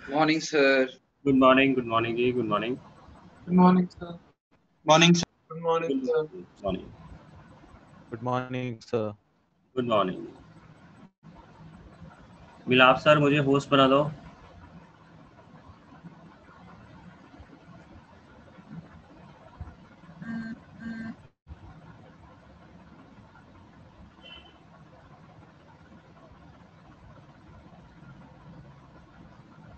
Morning, sir. Good morning जी, good morning. Good morning, sir. Morning, sir. Good morning, Good sir. morning. Good morning, sir. Good morning. मिलाप sir मुझे host बना दो.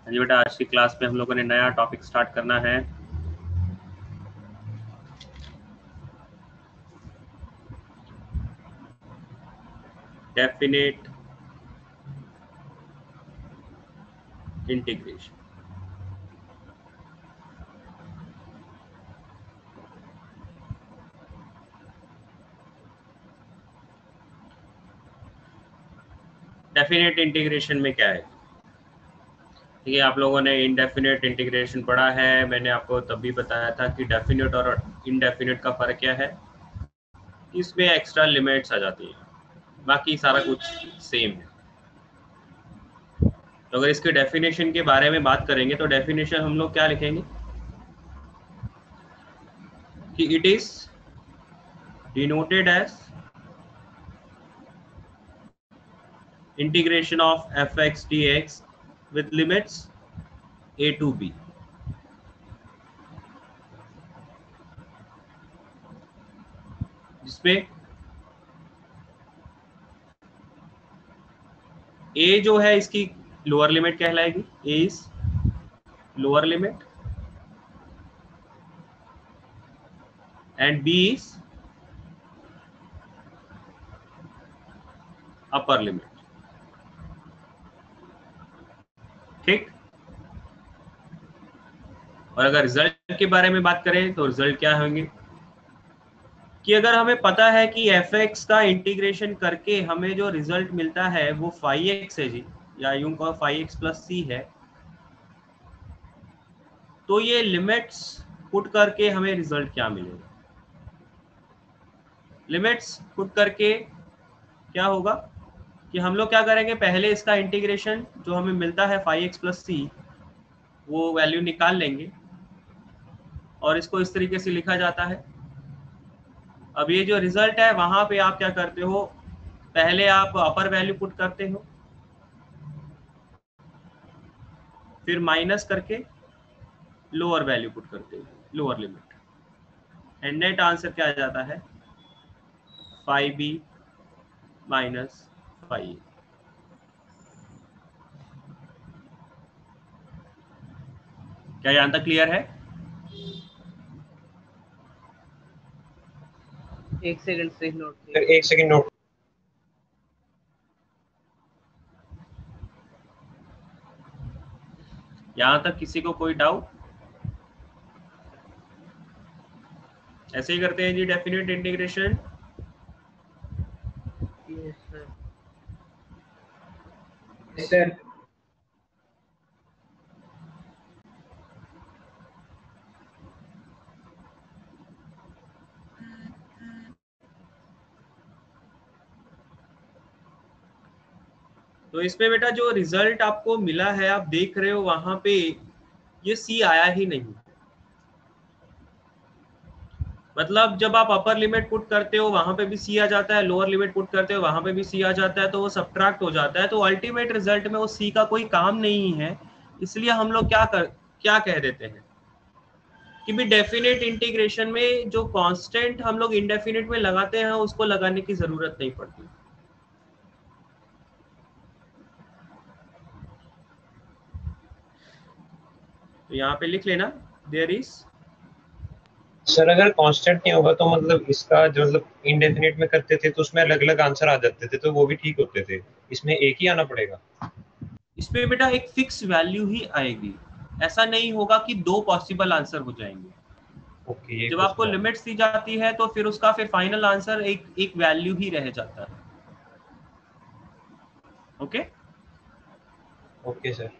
हाँ जी बेटा, आज की क्लास में हम लोगों ने नया टॉपिक स्टार्ट करना है. Definite integration. डेफिनेट इंटीग्रेशन में क्या है? ठीक है, आप लोगों ने इनडेफिनेट इंटीग्रेशन पढ़ा है. मैंने आपको तब भी बताया था कि डेफिनेट और इनडेफिनेट का फर्क क्या है. इसमें एक्स्ट्रा लिमिट्स आ जाती हैं, बाकी सारा कुछ सेम है. तो अगर इसके डेफिनेशन के बारे में बात करेंगे तो डेफिनेशन हम लोग क्या लिखेंगे कि it is denoted as integration of fx dx with limits a to b. जिसमें a जो है इसकी लोअर लिमिट कहलाएगी. a is lower limit and b is upper limit. ठीक. और अगर रिजल्ट के बारे में बात करें तो रिजल्ट क्या होंगे कि अगर हमें पता है कि fx का इंटीग्रेशन करके हमें जो रिजल्ट मिलता है वो phi-x है जी, या यूं कहो phi-x प्लस c है, तो ये लिमिट्स पुट करके हमें रिजल्ट क्या मिलेगा. लिमिट्स पुट करके क्या होगा कि हम लोग क्या करेंगे, पहले इसका इंटीग्रेशन जो हमें मिलता है phi-x प्लस c वो वैल्यू निकाल लेंगे और इसको इस तरीके से लिखा जाता है. अब ये जो रिजल्ट है वहां पे आप क्या करते हो, पहले आप अपर वैल्यू पुट करते हो, फिर माइनस करके लोअर वैल्यू पुट करते हो, lower limit, and net answer क्या आ जाता है phi b minus phi a. क्या यहाँ तक क्लियर है? एक सेकंड नोट. यहाँ तक किसी को कोई डाउट? ऐसे ही करते हैं जी डेफिनेट इंटीग्रेशन. Yes, sir. तो इसमें बेटा जो रिजल्ट आपको मिला है, आप देख रहे हो वहां पे ये सी आया ही नहीं. मतलब जब आप अपर लिमिट पुट करते हो वहां पे भी सी आ जाता है, लोअर लिमिट पुट करते हो वहां पे भी सी आ जाता है, तो वो सब्ट्रैक्ट हो जाता है. तो अल्टीमेट रिजल्ट में वो सी का कोई काम नहीं है. इसलिए हम लोग क्या कह देते हैं कि भी डेफिनेट इंटीग्रेशन में जो कांस्टेंट हम लोग इंडेफिनेट में लगाते हैं उसको लगाने की जरूरत नहीं पड़ती. तो यहाँ पे लिख लेना देयर इज. सर अगर कांस्टेंट नहीं होगा तो मतलब इसका जो मतलब इंडेफिनिट में करते थे तो उसमें अलग अलग आंसर आ जाते थे, तो वो भी ठीक होते थे. इसमें एक ही आना पड़ेगा. इसमें बेटा एक फिक्स वैल्यू ही आएगी. ऐसा नहीं होगा कि दो पॉसिबल आंसर हो जाएंगे. ओके, ये जब आपको क्वेश्चन है. लिमिट्स दी जाती है तो फिर उसका फिर फाइनल आंसर एक वैल्यू ही रह जाता है. Okay. Okay sir.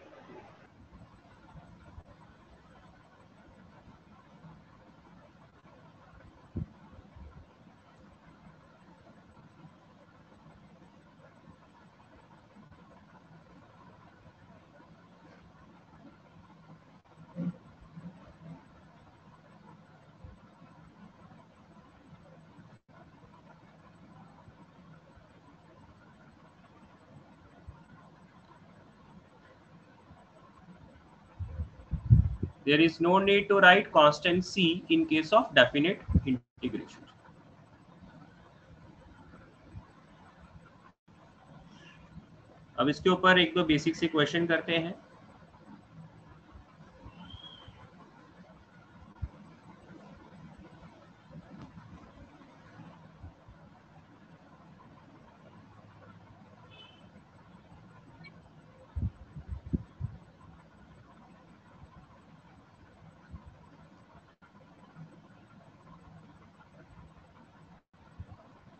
there is no need to write constant c in case of definite integration. अब इसके ऊपर एक दो बेसिक से क्वेश्चन करते हैं.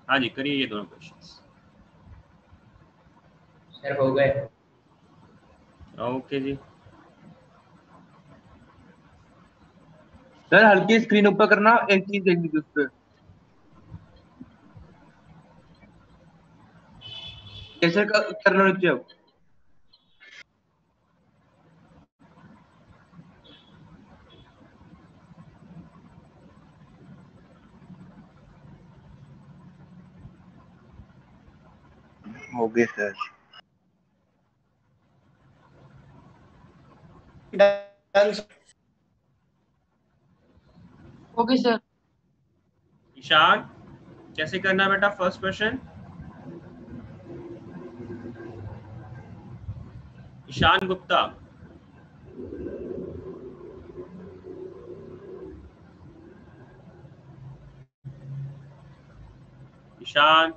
हाँ जी, करिए ये दोनों क्वेश्चंस. सर हो गए. ओके जी. सर हल्की स्क्रीन ऊपर करना, एक चीज देखनी थी उस पर. कैसे करना नीचे अब? हो गए सर. Okay sir. ईशान, कैसे करना बेटा first question? Ishan Gupta. Ishan.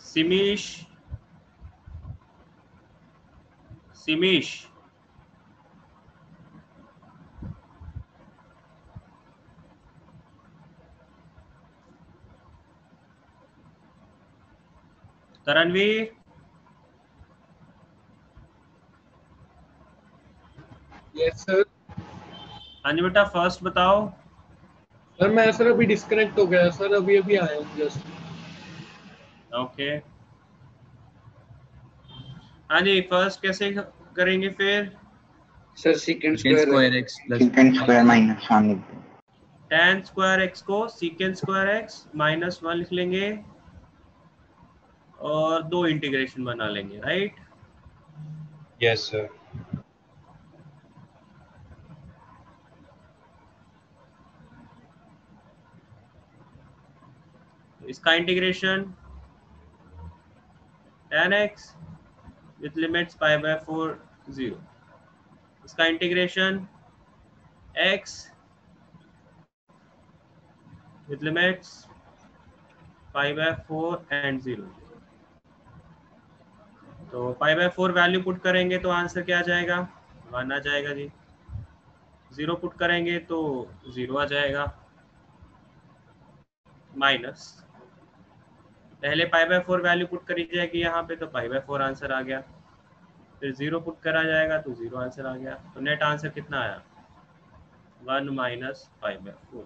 Simish. Simish. Karanveer. Yes sir. हाँ जी बेटा, फर्स्ट बताओ. सर मैं सर अभी डिस्कनेक्ट हो गया सर, अभी अभी आया हूँ जस्ट. ओके. हाँ जी, फर्स्ट कैसे करेंगे फिर? Sir second second square x plus second square minus 1 लिख दो. tan स्क्वायर एक्स को सीकेंड स्क्वायर एक्स माइनस 1 लिख लेंगे और दो इंटीग्रेशन बना लेंगे, राइट? Yes sir. इसका integration tan x with limits pi by 4 0. इसका integration x with limits pi by 4 and 0. तो pi by 4 वैल्यू पुट करेंगे तो आंसर क्या आ जाएगा? 1 आ जाएगा जी. 0 पुट करेंगे तो 0 आ जाएगा. माइनस पहले पाई बाय 4 वैल्यू पुट करी जाएगी यहाँ पे, तो पाई बाय 4 आंसर आ गया. फिर 0 पुट करा जाएगा तो 0 आंसर आ गया. तो नेट आंसर कितना आया? 1 माइनस पाई बाय 4.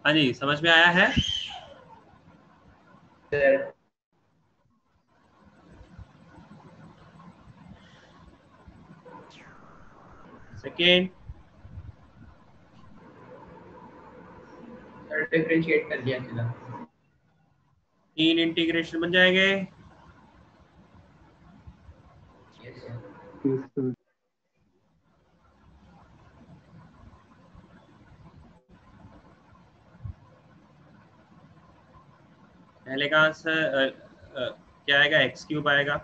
हाँ जी, समझ में आया है? सेकेंड. डिफरेंशिएट कर दिया सीधा. 3 इंटीग्रेशन बन जाएंगे. Yes sir. पहले का आंसर क्या आएगा? एक्स क्यूब आएगा.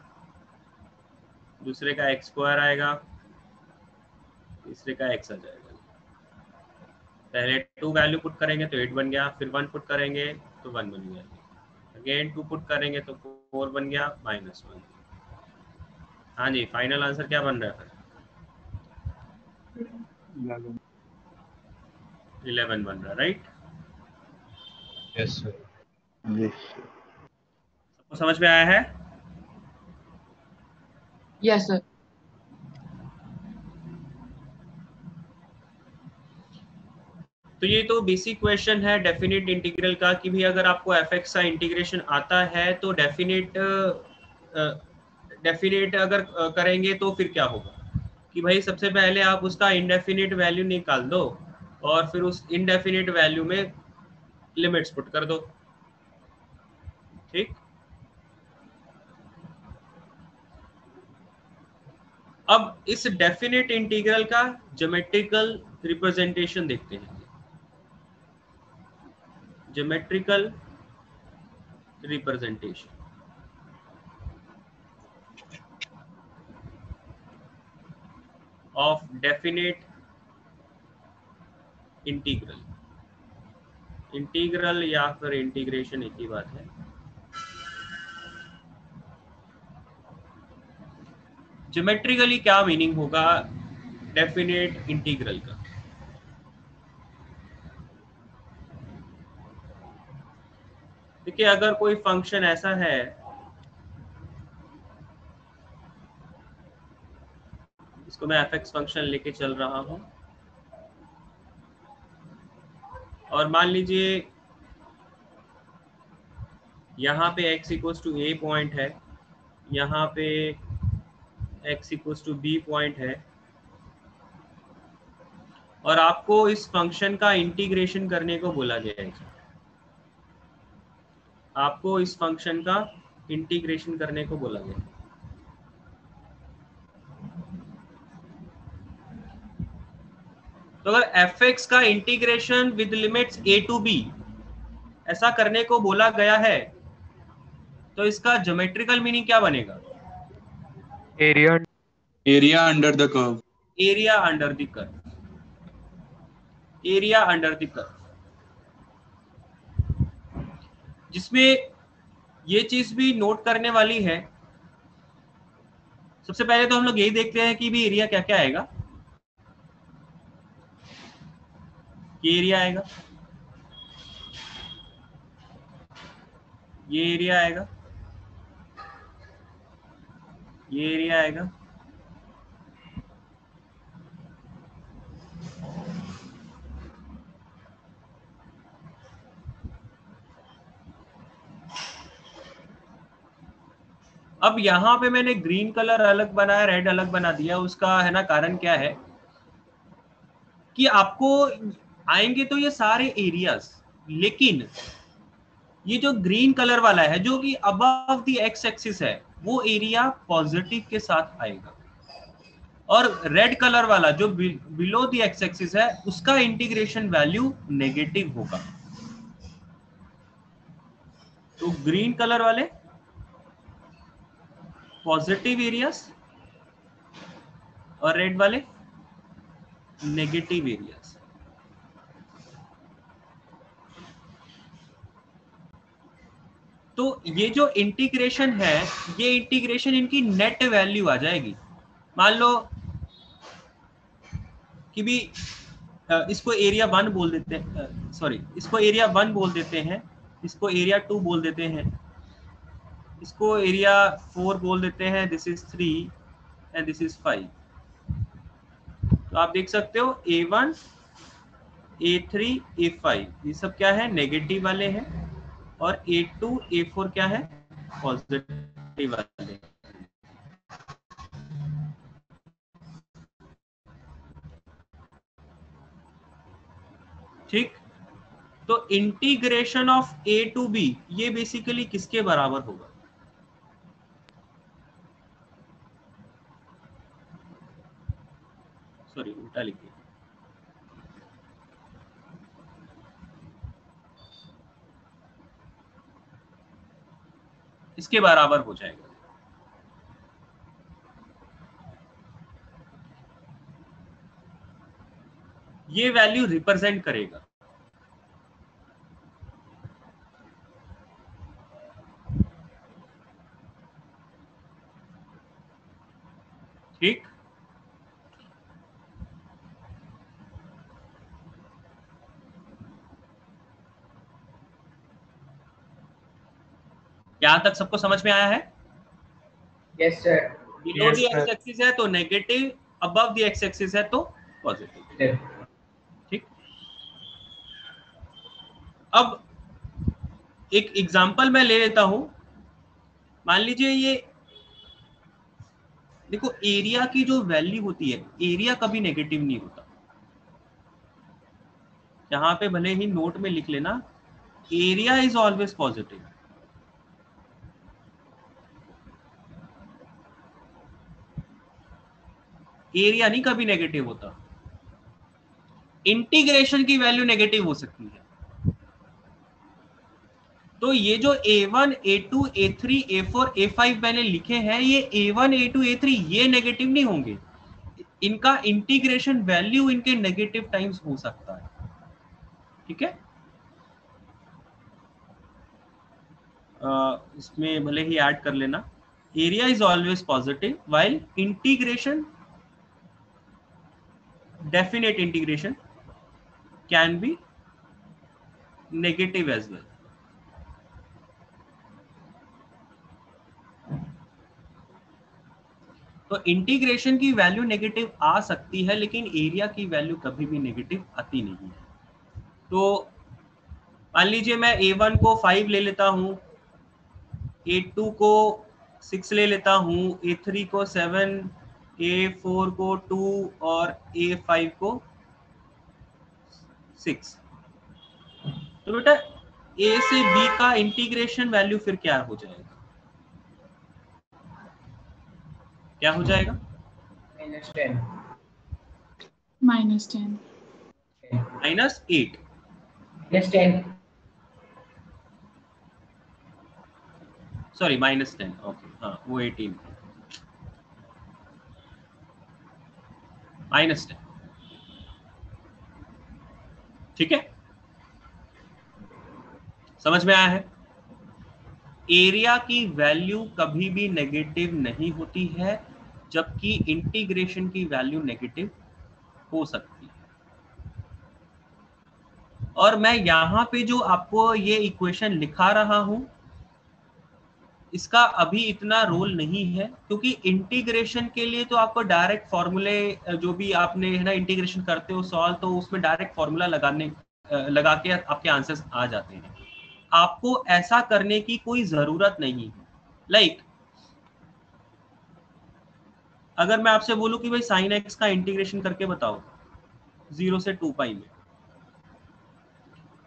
दूसरे का एक्स स्क्वायर आएगा. तीसरे का एक्स आ जाएगा. पहले 2 वैल्यू पुट करेंगे तो 8 बन गया. फिर 1 पुट करेंगे तो 1 बन गया. अगेन 2 पुट करेंगे तो 4 बन गया माइनस 1. हाँ जी, फाइनल आंसर क्या बन रहा है? 11 बन रहा, राइट? Yes sir. सबको समझ में आया है? Yes sir. तो ये तो बेसिक क्वेश्चन है डेफिनेट इंटीग्रल का कि भी अगर आपको fx का इंटीग्रेशन आता है तो डेफिनेट अगर करेंगे तो फिर क्या होगा कि भाई सबसे पहले आप उसका इंडेफिनिट वैल्यू निकाल दो. और फिर उस इनडेफिनिट वैल्यू में लिमिट्स पुट कर दो। ठीक, अब इस डेफिनेट इंटीग्रल का ज्योमेट्रिकल रिप्रेजेंटेशन देखते हैं। Geometrical representation of definite integral, integral या फिर इंटीग्रेशन एक ही बात है। ज्योमेट्रिकली क्या मीनिंग होगा डेफिनेट इंटीग्रल का? देखिए, अगर कोई फंक्शन ऐसा है, इसको मैं fx फंक्शन लेके चल रहा हूं, और मान लीजिए यहाँ पे x equals to a point है, यहाँ पे x equals to b point है, और आपको इस फंक्शन का इंटीग्रेशन करने को बोला गया है। आपको इस फंक्शन का इंटीग्रेशन करने को बोला गया है। तो अगर fx का integration with limits a to b ऐसा करने को बोला गया है, तो इसका ज्योमेट्रिकल मीनिंग क्या बनेगा? Area under the curve, area under the curve, area under the curve. जिसमें ये चीज भी नोट करने वाली है, सबसे पहले तो हम लोग यही देखते हैं कि भी एरिया क्या क्या आएगा। ये एरिया आएगा, ये एरिया आएगा, ये एरिया आएगा, अब यहां पे मैंने ग्रीन कलर अलग बनाया, रेड अलग बना दिया। उसका है ना कारण क्या है कि आपको आएंगे तो ये सारे एरियाज, लेकिन ये जो ग्रीन कलर वाला है जो कि अबव द एक्स एक्सिस है, वो एरिया पॉजिटिव के साथ आएगा, और रेड कलर वाला जो बिलो द एक्स एक्सिस है उसका इंटीग्रेशन वैल्यू नेगेटिव होगा। तो ग्रीन कलर वाले पॉजिटिव एरियाज और रेड वाले नेगेटिव एरियाज। तो ये जो इंटीग्रेशन है, ये इंटीग्रेशन इनकी नेट वैल्यू आ जाएगी। मान लो कि भी इसको एरिया 1 बोल देते हैं, सॉरी इसको एरिया 1 बोल देते हैं, इसको एरिया 2 बोल देते हैं, इसको एरिया 4 बोल देते हैं, this is 3 and this is 5। तो आप देख सकते हो A1, A3, A5 ये सब क्या है, नेगेटिव वाले हैं, और A2, A4 क्या है, पॉजिटिव वाले। ठीक, तो integration of A to B ये बेसिकली किसके बराबर होगा? सॉरी उल्टा लिखिए, इसके बराबर हो जाएगा। ये वैल्यू रिप्रेजेंट करेगा ठीक, यहां तक सबको समझ में आया है? Yes sir. Below the x axis है तो negative, above the x axis है तो पॉजिटिव। ठीक, अब एक एग्जांपल मैं ले लेता हूं। मान लीजिए ये देखो, एरिया की जो वैल्यू होती है, एरिया कभी नेगेटिव नहीं होता। यहाँ पे भले ही नोट में लिख लेना, area is always positive. Area नहीं कभी नेगेटिव होता। इंटीग्रेशन की वैल्यू नेगेटिव हो सकती है। तो ये जो A1, A2, A3, A4, A5 मैंने लिखे हैं, ये A1, A2, A3 ये नेगेटिव नहीं होंगे। इनका इंटीग्रेशन वैल्यू इनके नेगेटिव टाइम्स हो सकता है। ठीक है, इसमें भले ही ऐड कर लेना, area is always positive while integration, definite integration can be negative as well. तो इंटीग्रेशन की वैल्यू नेगेटिव आ सकती है, लेकिन एरिया की वैल्यू कभी भी नेगेटिव आती नहीं है। तो मान लीजिए मैं A1 को 5 ले लेता हूं, A2 को 6 ले लेता हूं, A3 को 7, A4 को 2 और A5 को 6। तो बेटा A से B का इंटीग्रेशन वैल्यू फिर क्या हो जाएगा? क्या हो जाएगा? -10 -10 -8। -10 सॉरी -10, ओके, हाँ वो 18 -10। ठीक है, समझ में आया है? एरिया की वैल्यू कभी भी नेगेटिव नहीं होती है, जबकि इंटीग्रेशन की वैल्यू नेगेटिव हो सकती है। और मैं यहां पे जो आपको ये इक्वेशन लिखा रहा हूं, इसका अभी इतना रोल नहीं है, क्योंकि इंटीग्रेशन के लिए तो आपको डायरेक्ट फॉर्मूले, जो भी आपने है ना इंटीग्रेशन करते हो सॉल्व, तो उसमें डायरेक्ट फॉर्मूला लगा के आपके आंसर्स आ जाते हैं। आपको ऐसा करने की कोई जरूरत नहीं है। लाइक अगर मैं आपसे बोलूं कि भाई साइन एक्स का इंटीग्रेशन करके बताओ 0 से 2 पाई में,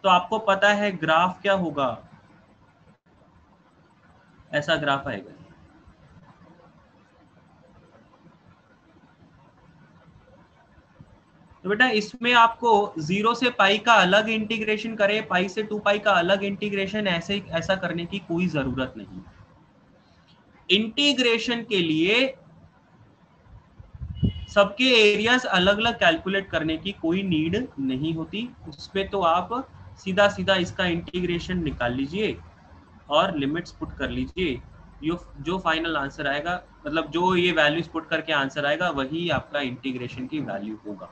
तो आपको पता है ग्राफ क्या होगा, ऐसा ग्राफ आएगा। तो बेटा इसमें आपको 0 से पाई का अलग इंटीग्रेशन करे, पाई से 2 पाई का अलग इंटीग्रेशन, ऐसा करने की कोई जरूरत नहीं। इंटीग्रेशन के लिए सबके एरियाज अलग अलग कैलकुलेट करने की कोई नीड नहीं होती। उसमें तो आप सीधा सीधा इसका इंटीग्रेशन निकाल लीजिए और लिमिट्स पुट कर लीजिए। जो फाइनल आंसर आएगा, मतलब जो ये वैल्यूज पुट करके आंसर आएगा, वही आपका इंटीग्रेशन की वैल्यू होगा।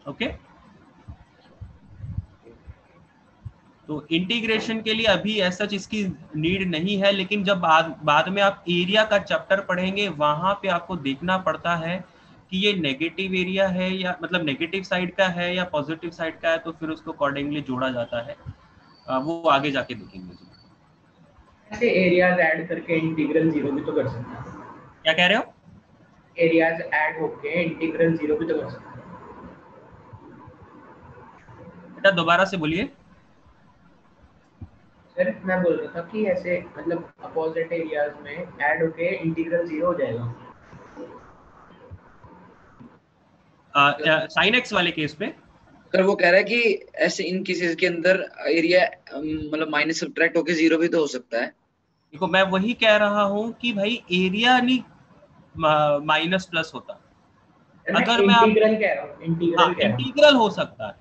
ओके, तो इंटीग्रेशन के लिए अभी ऐसा इसकी नीड नहीं है, लेकिन जब बाद में आप एरिया का चैप्टर पढ़ेंगे, वहां पे आपको देखना पड़ता है कि ये नेगेटिव एरिया है या मतलब नेगेटिव साइड का है या पॉजिटिव साइड का है, तो फिर उसको अकॉर्डिंगली जोड़ा जाता है। वो आगे जाके देखेंगे। ऐसे एरियाज ऐड करके इंटीग्रल 0 भी तो कर सकते हैं। क्या कह रहे हो? एरियाज ऐड होके इंटीग्रल 0 भी तो कर सकते हैं। बेटा दोबारा से बोलिए। सर मैं बोल रहा था कि ऐसे मतलब अपोजिट एरियाज में ऐड होके इंटीग्रल 0 हो जाएगा। साइन एक्स वाले केस में सर वो कह रहा है कि ऐसे इन केसेस के अंदर एरिया मतलब माइनस सब्ट्रैक्ट होके 0 भी तो हो सकता है। देखो मैं वही कह रहा हूं कि भाई एरिया नहीं माइनस प्लस होता। अगर मैं इंटीग्रल कह रहा हूं, इंटीग्रल कह रहा हूं। इंटीग्रल हो सकता है,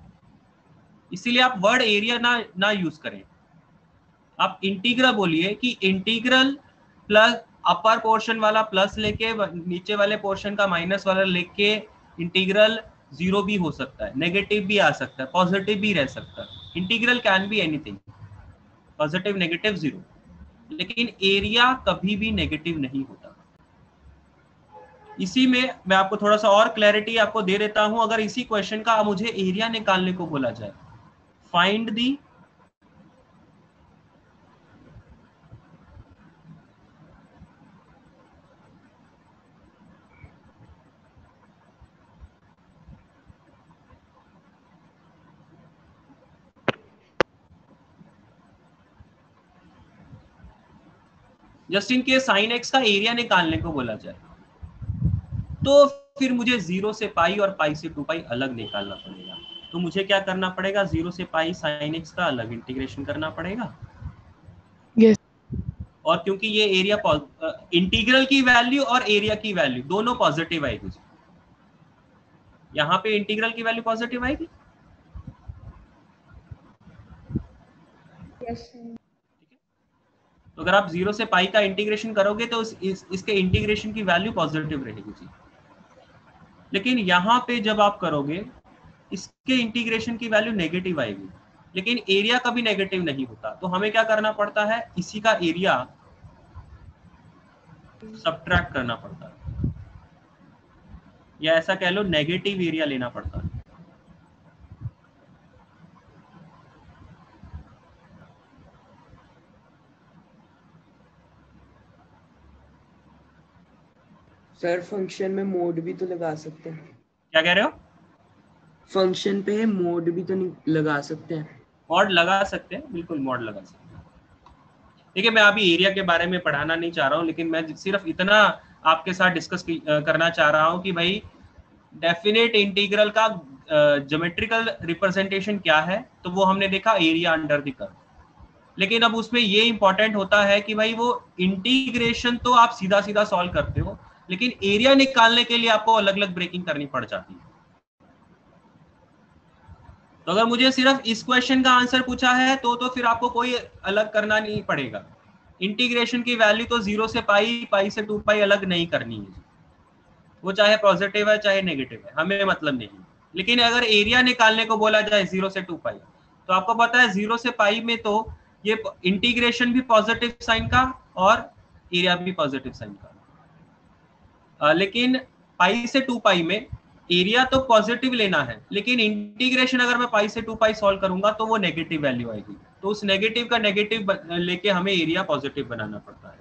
इसीलिए आप वर्ड एरिया ना यूज करें। आप इंटीग्रल बोलिए कि इंटीग्रल प्लस अपर पोर्शन वाला प्लस लेके नीचे वाले पोर्शन का माइनस वाला लेके इंटीग्रल 0 भी हो सकता है, नेगेटिव भी आ सकता है, पॉजिटिव भी रह सकता है। Integral can be anything, positive negative 0, लेकिन एरिया कभी भी नेगेटिव नहीं होता। इसी में मैं आपको थोड़ा सा और क्लैरिटी आपको दे देता हूं। अगर इसी क्वेश्चन का मुझे एरिया निकालने को बोला जाए, find the just in case sine x का एरिया निकालने को बोला जाए तो फिर मुझे 0 से पाई और पाई से 2 पाई अलग निकालना पड़ेगा। तो मुझे क्या करना पड़ेगा, 0 से पाई साइन एक्स का अलग इंटीग्रेशन करना पड़ेगा। यस। और क्योंकि ये एरिया इंटीग्रल की वैल्यू और एरिया की वैल्यू दोनों पॉजिटिव आएगी, यहाँ पे इंटीग्रल की वैल्यू पॉजिटिव आएगी। यस। तो अगर आप 0 से पाई का इंटीग्रेशन करोगे तो इसके इंटीग्रेशन की वैल्यू पॉजिटिव रहेगी जी। लेकिन यहाँ पे जब आप करोगे इसके इंटीग्रेशन की वैल्यू नेगेटिव आएगी, लेकिन एरिया कभी नेगेटिव नहीं होता। तो हमें क्या करना पड़ता है, इसी का एरिया सब्ट्रैक्ट करना पड़ता है, या ऐसा कह लो नेगेटिव एरिया लेना पड़ता है। सर फंक्शन में मोड भी तो लगा सकते हैं। क्या कह रहे हो? फंक्शन पे मोड भी तो लगा सकते हैं। मॉड लगा सकते हैं, बिल्कुल मॉड लगा सकते हैं। देखिए मैं अभी एरिया के बारे में पढ़ाना नहीं चाह रहा हूँ, लेकिन मैं सिर्फ इतना आपके साथ डिस्कस करना चाह रहा हूँ कि भाई डेफिनेट इंटीग्रल का ज्योमेट्रिकल रिप्रेजेंटेशन क्या है। तो वो हमने देखा एरिया अंडर द कर्व। लेकिन अब उसमें ये इंपॉर्टेंट होता है कि भाई वो इंटीग्रेशन तो आप सीधा सीधा सॉल्व करते हो, लेकिन एरिया निकालने के लिए आपको अलग अलग ब्रेकिंग करनी पड़ जाती है। तो अगर मुझे सिर्फ इस क्वेश्चन का आंसर पूछा है तो फिर आपको कोई अलग करना नहीं पड़ेगा। इंटीग्रेशन की वैल्यू तो 0 से पाई, पाई से 2 पाई अलग नहीं करनी है, वो चाहे पॉजिटिव है चाहे नेगेटिव है, हमें मतलब नहीं। लेकिन अगर एरिया निकालने को बोला जाए 0 से 2 पाई, तो आपको पता है 0 से पाई में तो ये इंटीग्रेशन भी पॉजिटिव साइन का और एरिया भी पॉजिटिव साइन का। लेकिन पाई से 2 पाई में एरिया तो पॉजिटिव लेना है, लेकिन इंटीग्रेशन अगर मैं पाई से 2 पाई सॉल्व करूंगा तो वो नेगेटिव वैल्यू आएगी। तो उस नेगेटिव का नेगेटिव लेके हमें एरिया पॉजिटिव बनाना पड़ता है।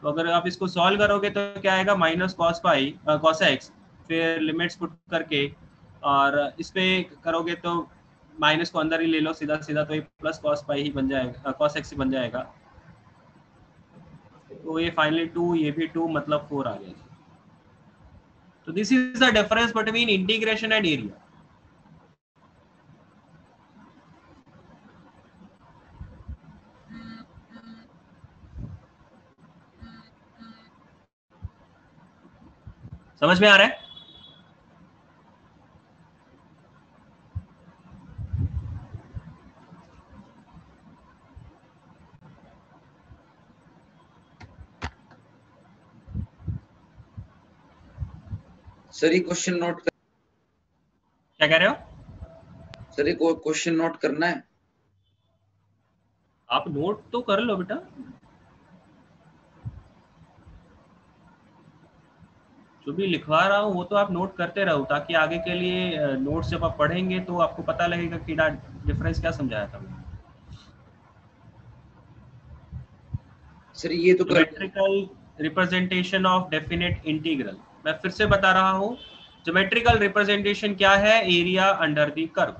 तो अगर आप इसको सॉल्व करोगे तो क्या आएगा, minus cos pi cos x, फिर लिमिट्स पुट करके और इस पे करोगे तो माइनस को अंदर ही ले लो सीधा सीधा, तो ये प्लस कॉस पाई ही बन जाएगा, कॉस एक्स ही बन जाएगा। तो ये फाइनली 2, ये भी 2, मतलब 4 आ गया। तो this is the difference between integration and area. समझ में आ रहा है? सर ये क्वेश्चन नोट कर, क्या कह रहे हो? सर ये क्वेश्चन नोट करना है। आप नोट तो कर लो बेटा, जो भी लिखवा रहा हूँ वो तो आप नोट करते रहो, ताकि आगे के लिए नोट्स जब आप पढ़ेंगे तो आपको पता लगेगा कि डिफरेंस क्या समझाया था। सर ये तो geometrical representation of definite integral, मैं फिर से बता रहा हूँ, ज्योमेट्रिकल रिप्रेजेंटेशन क्या है, एरिया अंडर द कर्व।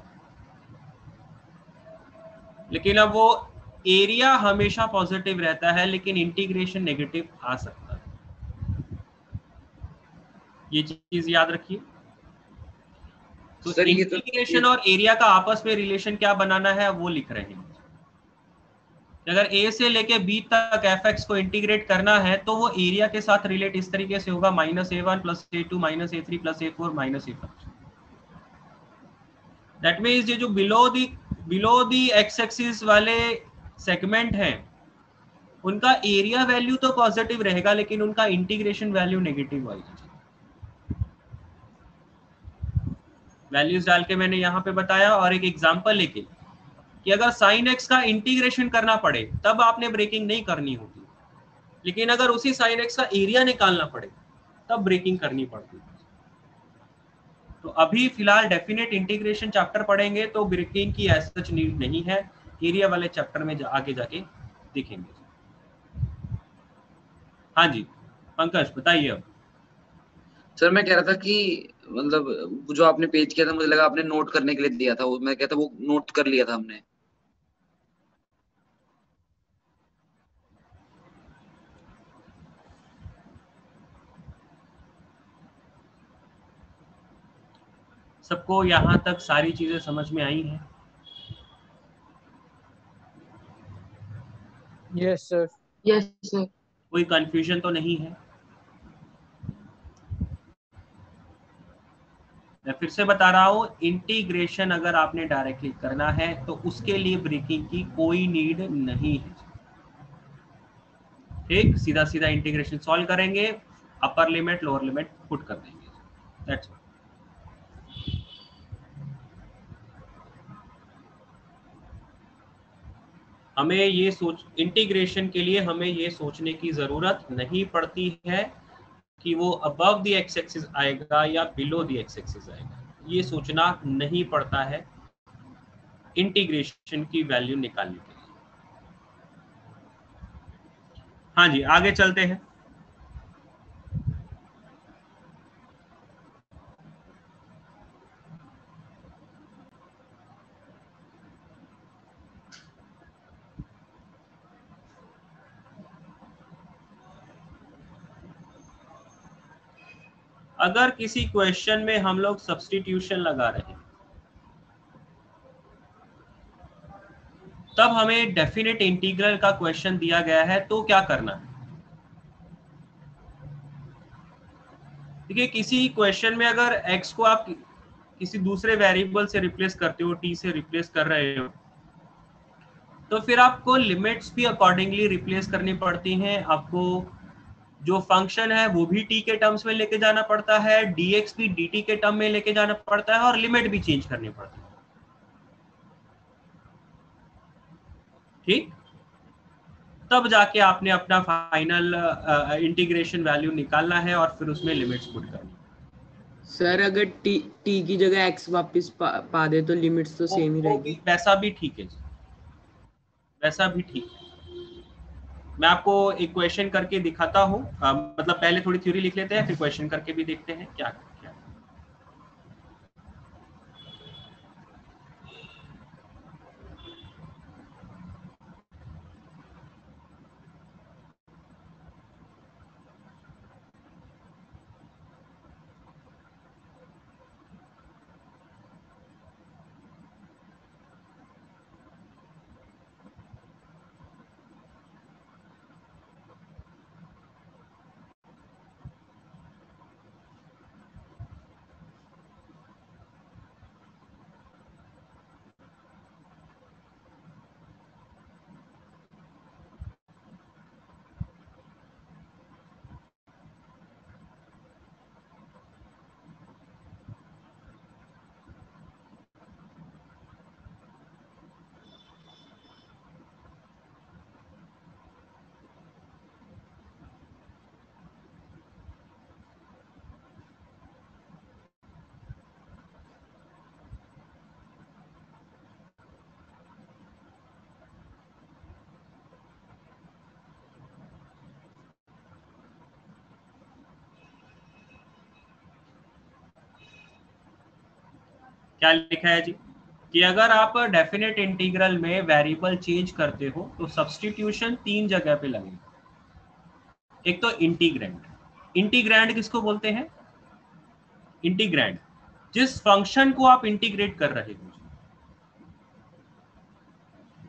लेकिन अब वो एरिया हमेशा पॉजिटिव रहता है, लेकिन इंटीग्रेशन नेगेटिव आ सकता है, ये चीज याद रखिए। तो इंटीग्रेशन और एरिया का आपस में रिलेशन क्या बनाना है वो लिख रहे हैं। अगर a से लेके b तक fx को इंटीग्रेट करना है तो वो एरिया के साथ रिलेट इस तरीके से होगा, -a1 + a2 - a3 + a4 - a5। That means ये जो बिलो दी एक्स एक्सिस वाले सेगमेंट हैं उनका एरिया वैल्यू तो पॉजिटिव रहेगा, लेकिन उनका इंटीग्रेशन वैल्यू नेगेटिव आएगी। वैल्यूज डाल के मैंने यहाँ पे बताया, और एक एग्जांपल लेके कि अगर sin x का इंटीग्रेशन करना पड़े तब आपने ब्रेकिंग नहीं करनी होगी, लेकिन अगर उसी sin x का एरिया निकालना पड़े तब ब्रेकिंग करनी पड़ती है। तो अभी फिलहाल डेफिनेट इंटीग्रेशन चैप्टर पढ़ेंगे तो ब्रेकिंग की एज सच नीड नहीं है, एरिया वाले चैप्टर में आगे जाके देखेंगे। हाँ जी पंकज बताइए। अब सर मैं कह रहा था कि मतलब जो आपने पेज किया था मुझे लगा आपने नोट करने के लिए दिया था, वो मैं कहता वो नोट कर लिया था हमने। सबको यहाँ तक सारी चीजें समझ में आई हैं? Yes sir. Yes, sir. कोई कंफ्यूजन तो नहीं है? मैं फिर से बता रहा हूँ, इंटीग्रेशन अगर आपने डायरेक्टली करना है तो उसके लिए ब्रेकिंग की कोई नीड नहीं है। ठीक, सीधा सीधा इंटीग्रेशन सॉल्व करेंगे, upper limit lower limit put कर देंगे, दैट्स ऑल। हमें ये इंटीग्रेशन के लिए हमें ये सोचने की जरूरत नहीं पड़ती है कि वो अबव द एक्स एक्सिस आएगा या बिलो द एक्स एक्सिस आएगा, ये सोचना नहीं पड़ता है इंटीग्रेशन की वैल्यू निकालने के लिए। हाँ जी, आगे चलते हैं। अगर किसी क्वेश्चन में हम लोग सब्स्टिट्यूशन लगा रहे हैं तब हमें डेफिनेट इंटीग्रल का क्वेश्चन दिया गया है तो क्या करना है? देखिए, किसी क्वेश्चन में अगर x को आप किसी दूसरे वेरिएबल से रिप्लेस करते हो, t से रिप्लेस कर रहे हो, तो फिर आपको लिमिट्स भी अकॉर्डिंगली रिप्लेस करनी पड़ती हैं। आपको जो फंक्शन है वो भी t के टर्म्स में लेके जाना पड़ता है, dx भी dt के टर्म में लेके जाना पड़ता है और लिमिट भी चेंज करनी पड़ती है। ठीक, तब जाके आपने अपना फाइनल इंटीग्रेशन वैल्यू निकालना है और फिर उसमें लिमिट्स पुट करनी है। सर अगर टी की जगह एक्स वापस पा दे तो लिमिट्स तो सेम ही रहेगी। वैसा भी ठीक है, वैसा भी ठीक है। मैं आपको एक क्वेश्चन करके दिखाता हूँ, मतलब पहले थोड़ी थ्योरी लिख लेते हैं फिर क्वेश्चन करके भी देखते हैं क्या क्या। क्या लिखा है जी कि अगर आप डेफिनेट इंटीग्रल में वेरिएबल चेंज करते हो तो सब्स्टिट्यूशन 3 जगह पे लगेगा। एक तो इंटीग्रैंड, इंटीग्रैंड किसको बोलते हैं? इंटीग्रैंड जिस फंक्शन को आप इंटीग्रेट कर रहे हो।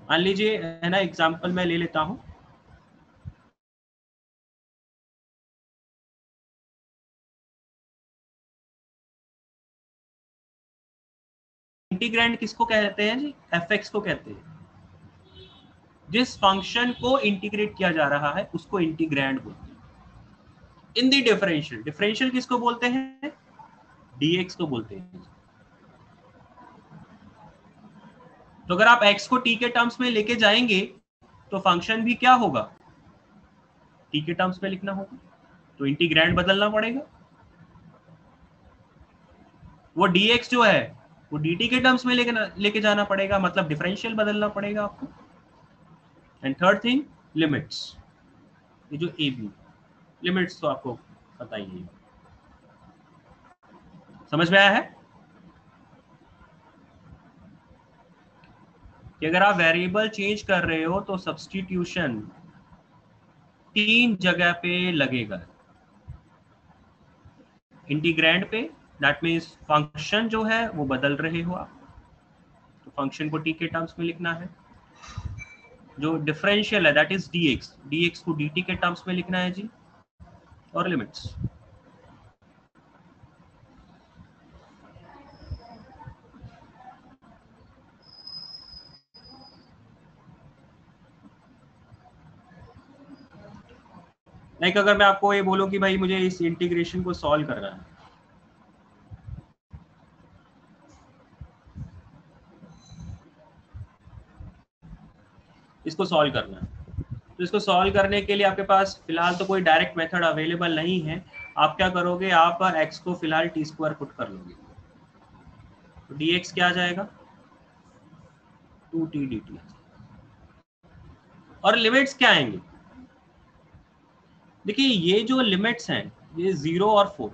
मान लीजिए, है ना, एग्जांपल मैं ले लेता हूं, इंटीग्रैंड किसको कहते हैं जी? fx को कहते हैं। जिस फंक्शन को इंटीग्रेट किया जा रहा है उसको इंटीग्रैंड बोलते हैं। इन दी डिफरेंशियल, डिफरेंशियल किसको बोलते हैं? dx को बोलते हैं। तो अगर आप x को t के टर्म्स में लेके जाएंगे तो फंक्शन भी क्या होगा? t के टर्म्स में लिखना होगा, तो इंटीग्रैंड बदलना पड़ेगा। वो dx जो है वो dt के टर्म्स में लेके जाना पड़ेगा, मतलब डिफरेंशियल बदलना पड़ेगा आपको। And third thing, limits. ये जो ए बी लिमिट्स तो आपको पता ही है। समझ में आया है कि अगर आप वेरिएबल चेंज कर रहे हो तो सब्स्टिट्यूशन 3 जगह पे लगेगा। इंटीग्रैंड पे, दैट मीन्स फंक्शन जो है वो बदल रहे हो आप, तो फंक्शन को टी के टर्म्स में लिखना है। जो डिफरेंशियल है दैट इज dx, dx को dt के टर्म्स में लिखना है जी, और लिमिट्स। लाइक अगर मैं आपको ये बोलूं कि भाई मुझे इस इंटीग्रेशन को सॉल्व करना है, इसको सॉल्व करना है, तो इसको सॉल्व करने के लिए आपके पास फिलहाल तो कोई डायरेक्ट मेथड अवेलेबल नहीं है। आप क्या करोगे, आप x को फिलहाल टी स्क्वायर पुट कर लोगे, तो dx क्या आ जाएगा 2t dt, और लिमिट्स क्या आएंगे, देखिए ये जो लिमिट्स हैं ये 0 और 4,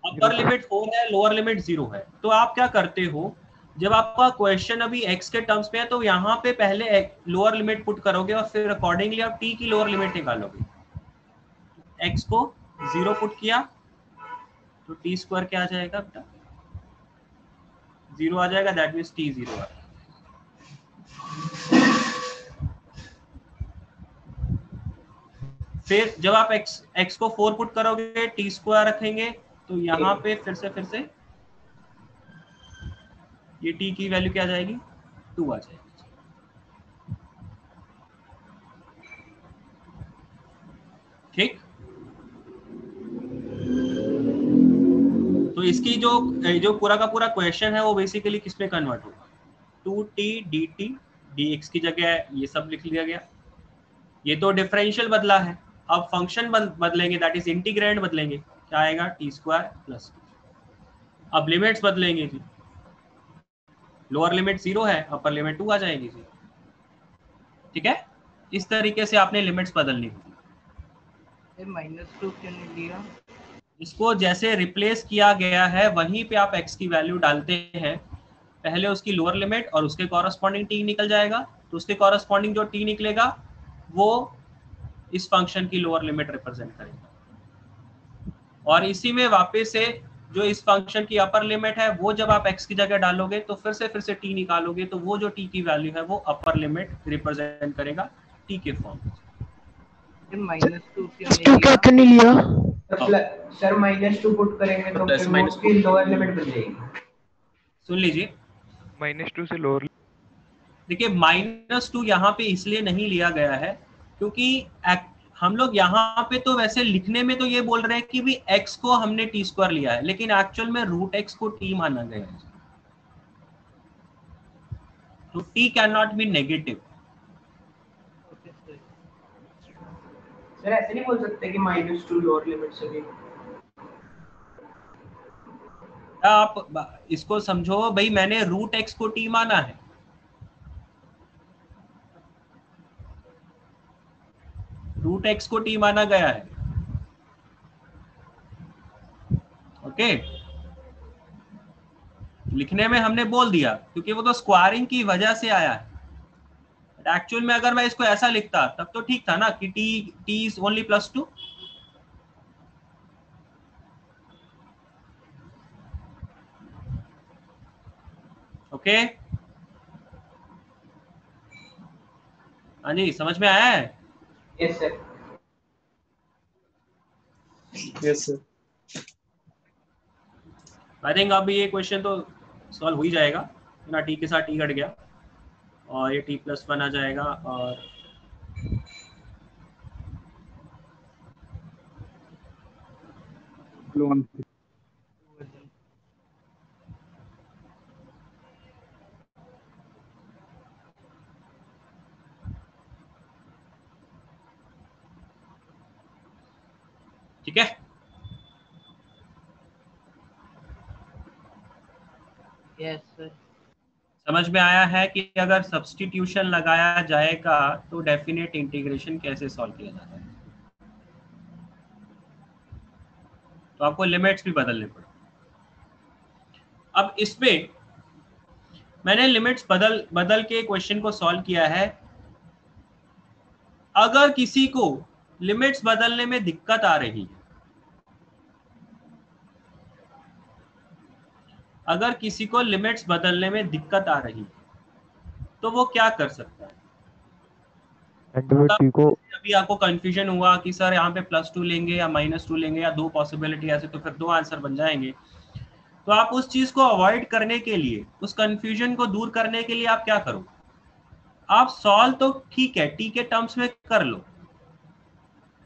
अपर लिमिट 4 है, लोअर लिमिट 0 है। तो आप क्या करते हो, जब आपका क्वेश्चन अभी x के टर्म्स में है तो यहाँ पे पहले लोअर लिमिट पुट करोगे और फिर अकॉर्डिंगली आप t की लोअर लिमिट निकालोगे। x को 0 पुट किया तो टी स्क्वायर क्या आ जाएगा बेटा 0 आ जाएगा, दैट मीन्स t 0 आ जाएगा। फिर जब आप x को 4 पुट करोगे टी स्क्वायर रखेंगे तो यहाँ पे फिर से ये t की वैल्यू क्या आ जाएगी 2 आ जाएगी। ठीक, तो इसकी जो पूरा का पूरा क्वेश्चन है वो बेसिकली किस में कन्वर्ट होगा, 2t dt, dx की जगह ये सब लिख लिया गया। ये तो डिफरेंशियल बदला है, अब फंक्शन बदलेंगे, दैट इज इंटीग्रैंड बदलेंगे, क्या आएगा टी स्क्वायर प्लस। अब लिमिट्स बदलेंगे जी, लोअर लिमिट 0 है, अपर लिमिट 2 आ जाएगी जी। ठीक है, इस तरीके से आपने लिमिट्स बदलनी होगी। -2 क्यों नहीं लिया, इसको जैसे रिप्लेस किया गया है वहीं पे आप x की वैल्यू डालते हैं, पहले उसकी लोअर लिमिट और उसके कॉरस्पॉन्डिंग t निकल जाएगा, तो उसके कॉरस्पॉन्डिंग जो t निकलेगा वो इस फंक्शन की लोअर लिमिट रिप्रेजेंट करेगा, और इसी में वापस से जो इस फंक्शन की अपर लिमिट है वो जब आप x की जगह डालोगे तो फिर से t निकालोगे, तो वो जो t की वैल्यू है वो अपर लिमिट रिप्रेजेंट करेगा t के फॉर्म में। -2 क्यों नहीं लिया सर -2 पुट करेंगे तो फिर वो उसकी लोअर लिमिट बन जाएगी। सुन लीजिए, -2 से लोअर, देखिए -2 यहाँ पे इसलिए नहीं लिया गया है क्योंकि हम लोग यहाँ पे तो वैसे लिखने में तो ये बोल रहे हैं कि भी x को हमने टी स्क्वायर लिया है, लेकिन एक्चुअल में √x को t माना गया है, तो t can not be negative. Sir ऐसे नहीं बोल सकते कि -2 लोअर लिमिट से भी, आप इसको समझो भाई, मैंने √x को t माना है, √x को t माना गया है। ओके, लिखने में हमने बोल दिया क्योंकि वो तो स्क्वायरिंग की वजह से आया है। एक्चुअल में अगर मैं इसको ऐसा लिखता तब तो ठीक था ना कि t इज ओनली +2। ओके, हाँ जी, समझ में आया है? Yes sir, yes sir. I think अब ये क्वेश्चन तो सॉल्व हो ही जाएगा ना, t के साथ t घट गया और ये t+1 आ जाएगा, और ठीक है। यस सर, समझ में आया है कि अगर सब्स्टिट्यूशन लगाया जाएगा तो डेफिनेट इंटीग्रेशन कैसे सॉल्व किया जाता है, तो आपको लिमिट्स भी बदलने पड़े। अब इसमें मैंने लिमिट्स बदल के क्वेश्चन को सॉल्व किया है। अगर किसी को लिमिट्स बदलने में दिक्कत आ रही है अगर किसी को लिमिट्स बदलने में दिक्कत आ रही तो वो क्या कर सकता है? अभी आपको कंफ्यूजन हुआ कि सर यहाँ पे +2 लेंगे या -2 लेंगे या 2 पॉसिबिलिटी ऐसे, तो फिर 2 आंसर बन जाएंगे। तो आप उस चीज को अवॉइड करने के लिए, उस कंफ्यूजन को दूर करने के लिए आप क्या करो? आप सॉल्व तो ठीक है टी के टर्म्स में कर लो,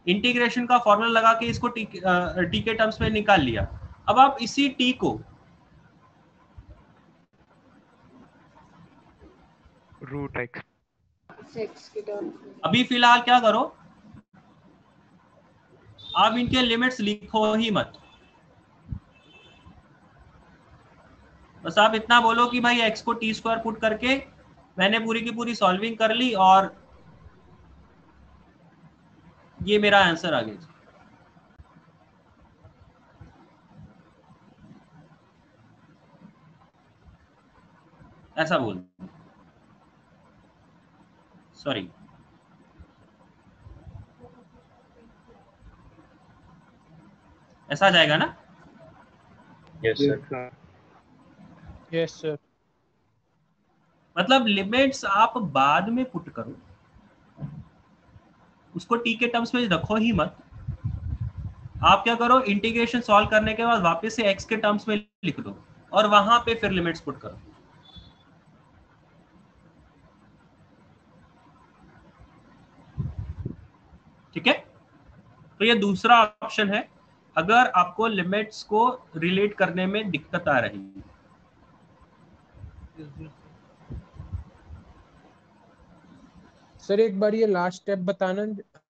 इंटीग्रेशन का फॉर्मूला लगा के इसको टी के टर्म्स में निकाल लिया। अब आप इसी टी को रूट एक्स के टर्म्स में अभी फिलहाल क्या करो, आप इनके लिमिट्स लिखो ही मत, बस आप इतना बोलो कि भाई x को t² पुट करके मैंने पूरी की पूरी सॉल्विंग कर ली और ये मेरा आंसर आ गया। ऐसा बोल, सॉरी, ऐसा आ जाएगा ना? Yes sir. Yes sir. मतलब लिमिट्स आप बाद में पुट करो, उसको टी के टर्म्स में रखो ही मत। आप क्या करो, इंटीग्रेशन सॉल्व करने के बाद वापस से x के टर्म्स में लिख दो और वहां पे फिर लिमिट्स पुट करो। ठीक है, तो ये दूसरा ऑप्शन है अगर आपको लिमिट्स को रिलेट करने में दिक्कत आ रही है। सर एक बार ये लास्ट स्टेप बताना,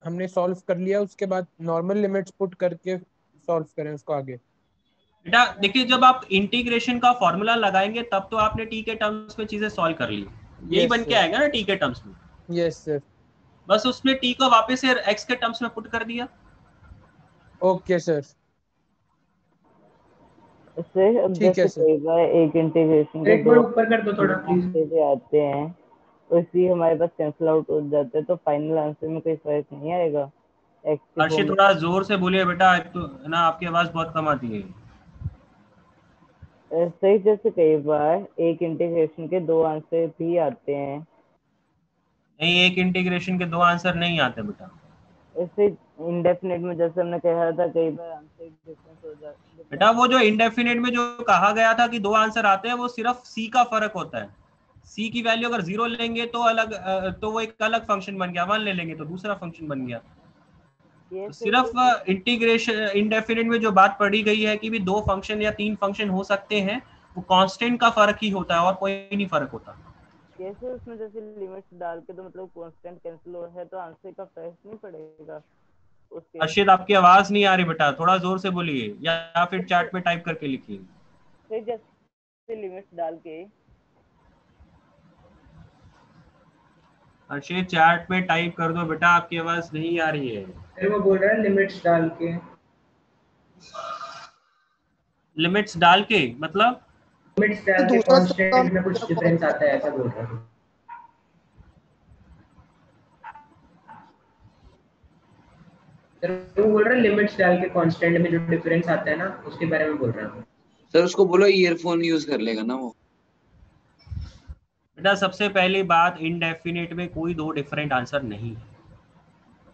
हमने सॉल्व कर लिया उसके बाद नॉर्मल लिमिट्स पुट करके सॉल्व करें उसको आगे। बेटा देखिए, जब आप इंटीग्रेशन का फॉर्मूला लगाएंगे तब तो आपने टी के टर्म्स में चीजें सॉल्व कर ली, यही बन के आएगा ना टी के टर्म्स में। Yes sir. बस उसमें टी को वापस से एक्स के टर्म्स में पुट कर दिया। Okay sir. सर जैसे कई बार एक इंटीग्रेशन के एक बार ऊपर कर दो थोड़ा प्लीज। आते हैं तो इसलिए हमारे पास कैंसिल आउट हो जाते हैं, तो फाइनल आंसर में कोई फर्क नहीं आएगा। हर्षित थोड़ा जोर से बोलिए बेटा, एक तो ना आपकी आवाज बहुत कम आती है। सही, जैसे कई बार एक इंटीग्रेशन के 2 आंसर भी आते हैं। नहीं, एक इंटीग्रेशन के 2 आंसर नहीं आते बेटा। ऐसे इंडेफिनिट में जैसे हमने कहा था कई बार आंसर डिफरेंस हो जाता है। बेटा वो जो इंडेफिनिट में जो कहा गया था कि 2 आंसर आते हैं, वो सिर्फ सी का फर्क होता है। सी की वैल्यू अगर 0 लेंगे तो अलग, तो वो एक अलग फंक्शन बन गया, 1 ले लेंगे तो दूसरा फंक्शन बन गया। तो सिर्फ इंटीग्रेशन इंडेफिनिट में जो बात पढ़ी गई है कि भी 2 फंक्शन या 3 फंक्शन हो सकते हैं, वो कांस्टेंट का फर्क ही होता है और कोई नहीं फर्क होता। कैसे उसमें जैसे लिमिट्स डाल के तो मतलब कांस्टेंट कैंसिल हो है तो आंसर का फर्क नहीं पड़ेगा उसके। अर्षित आपकी आवाज नहीं आ रही बेटा, थोड़ा जोर से बोलिए या फिर चैट में टाइप करके लिखिए। फिर जैसे लिमिट्स डाल के, अर्षित चैट में टाइप कर दो बेटा, आपकी आवाज नहीं आ रही है। फिर वो बोल रहा है लिमिट्स डाल के। लिमिट्स डाल के मतलब लिमिट्स डाल के कांस्टेंट में कुछ डिफरेंस आता है, ऐसा बोल रहा है। वो बोल रहा है लिमिट्स डाल के कांस्टेंट में जो डिफरेंस आता है ना, उसके बारे में बोल रहा हूँ। सर उसको बोलो ईयरफोन यूज कर लेगा ना वो। बेटा सबसे पहली बात, इनडेफिनिट में कोई 2 डिफरेंट आंसर नहीं है,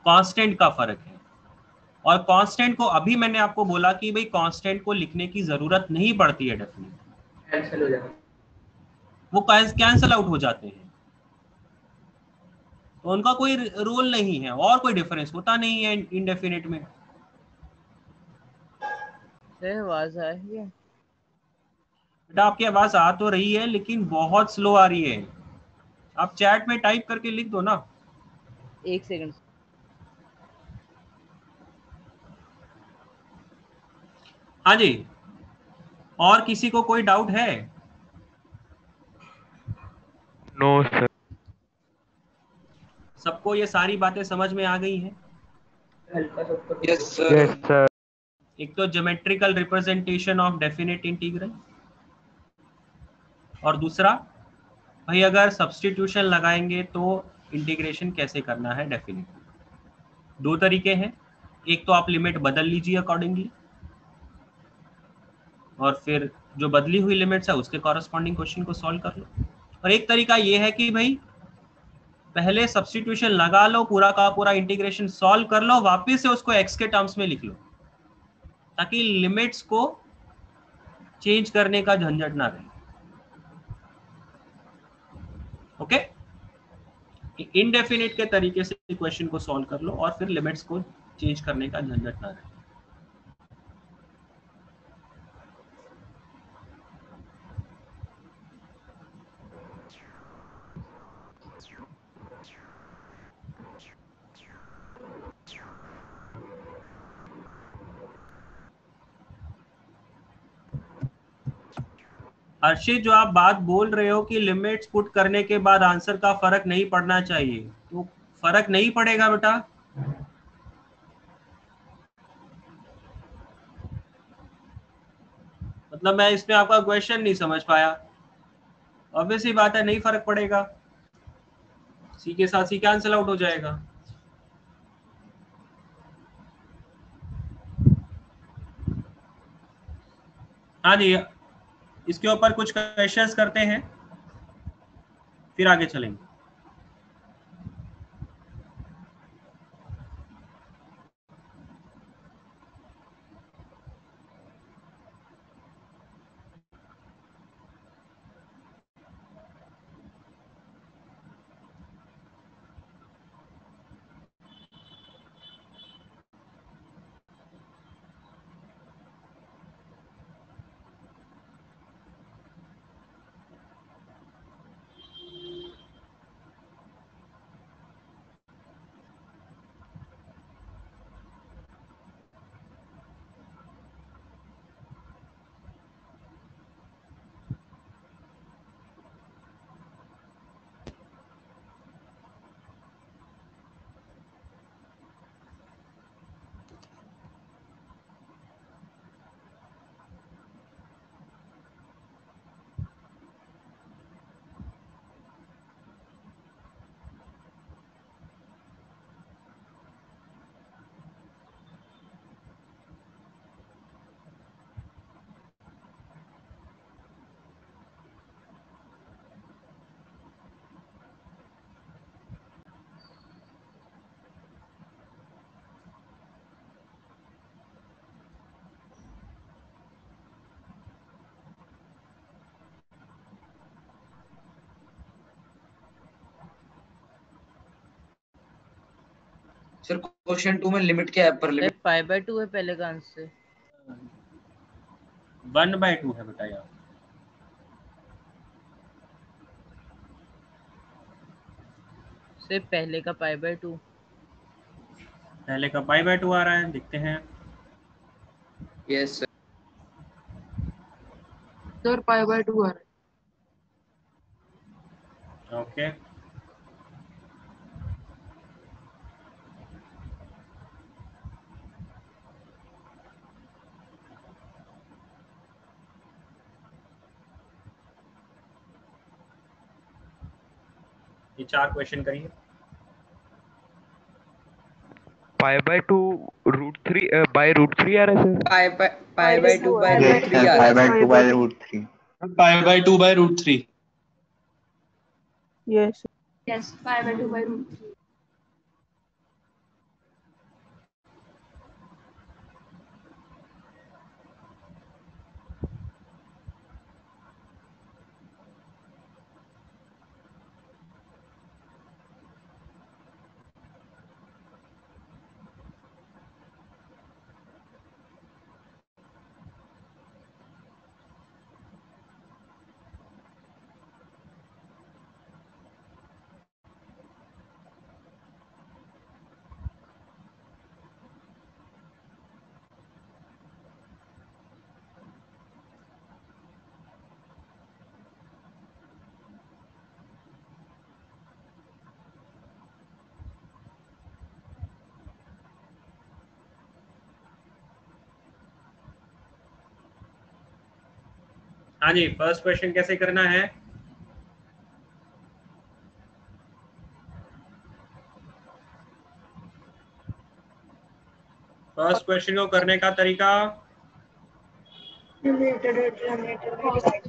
कांस्टेंट का फर्क है। और कांस्टेंट को अभी मैंने आपको बोला कि भाई कांस्टेंट को लिखने की जरूरत नहीं पड़ती है, डेफिनेट कैंसिल हो जाता है, वो कैंसिल आउट हो जाते हैं, तो उनका कोई रोल नहीं है और कोई डिफरेंस होता नहीं है इनडेफिनिट में। आवाज आ रही है बेटा आपकी आवाज आ तो रही है लेकिन बहुत स्लो आ रही है, आप चैट में टाइप करके लिख दो ना। 1 सेकंड। हाँ जी, और किसी को कोई डाउट है? No sir. सबको ये सारी बातें समझ में आ गई हैं? Yes sir. एक तो geometrical representation of definite integral, और दूसरा भाई अगर सब्स्टिट्यूशन लगाएंगे तो इंटीग्रेशन कैसे करना है डेफिनेट। 2 तरीके हैं, एक तो आप लिमिट बदल लीजिए अकॉर्डिंगली, और फिर जो बदली हुई लिमिट्स है उसके कॉरस्पॉन्डिंग क्वेश्चन को सॉल्व कर लो। और एक तरीका ये है कि भाई पहले सब्स्टिट्यूशन लगा लो, पूरा का पूरा इंटीग्रेशन सॉल्व कर लो, वापस से उसको x के टर्म्स में लिख लो, ताकि लिमिट्स को चेंज करने का झंझट ना रहे। ओके, इनडेफिनिट के तरीके से इक्वेशन को सॉल्व कर लो और फिर लिमिट्स को चेंज करने का झंझट ना रहे। अर्षित, जो आप बात बोल रहे हो कि लिमिट्स पुट करने के बाद आंसर का फर्क नहीं पड़ना चाहिए, तो फर्क नहीं पड़ेगा बेटा। मतलब मैं इसमें आपका क्वेश्चन नहीं समझ पाया। ऑब्वियस ही बात है, नहीं फर्क पड़ेगा, सी के साथ सी कैंसिल आउट हो जाएगा। हाँ जी, इसके ऊपर कुछ क्वेश्चंस करते हैं फिर आगे चलेंगे। सर क्वेश्चन 2 में लिमिट क्या है अपर लिमिट? पाई बाय 2 है पहले का आंसर। 1/2 है बेटा यार। सिर्फ पहले का पाई बाय 2। पहले का पाई/2 आ रहा है, देखते हैं। Yes sir. Sir pi by 2 आ रहा है। ओके, ये 4 क्वेश्चन करिए। पाई बाय 2 √3 बाय √3 आ रहा है sir. Pi by 2 by Yes, √3 sir. आ Pi रहा by है। 2 by √3. Pi by 2 by √3। Yes Yes, pi by 2 by root 3. हाँ जी, फर्स्ट क्वेश्चन कैसे करना है? फर्स्ट क्वेश्चन को करने का तरीका, न्यूमरेटर डिनोमिनेटर में डिवाइड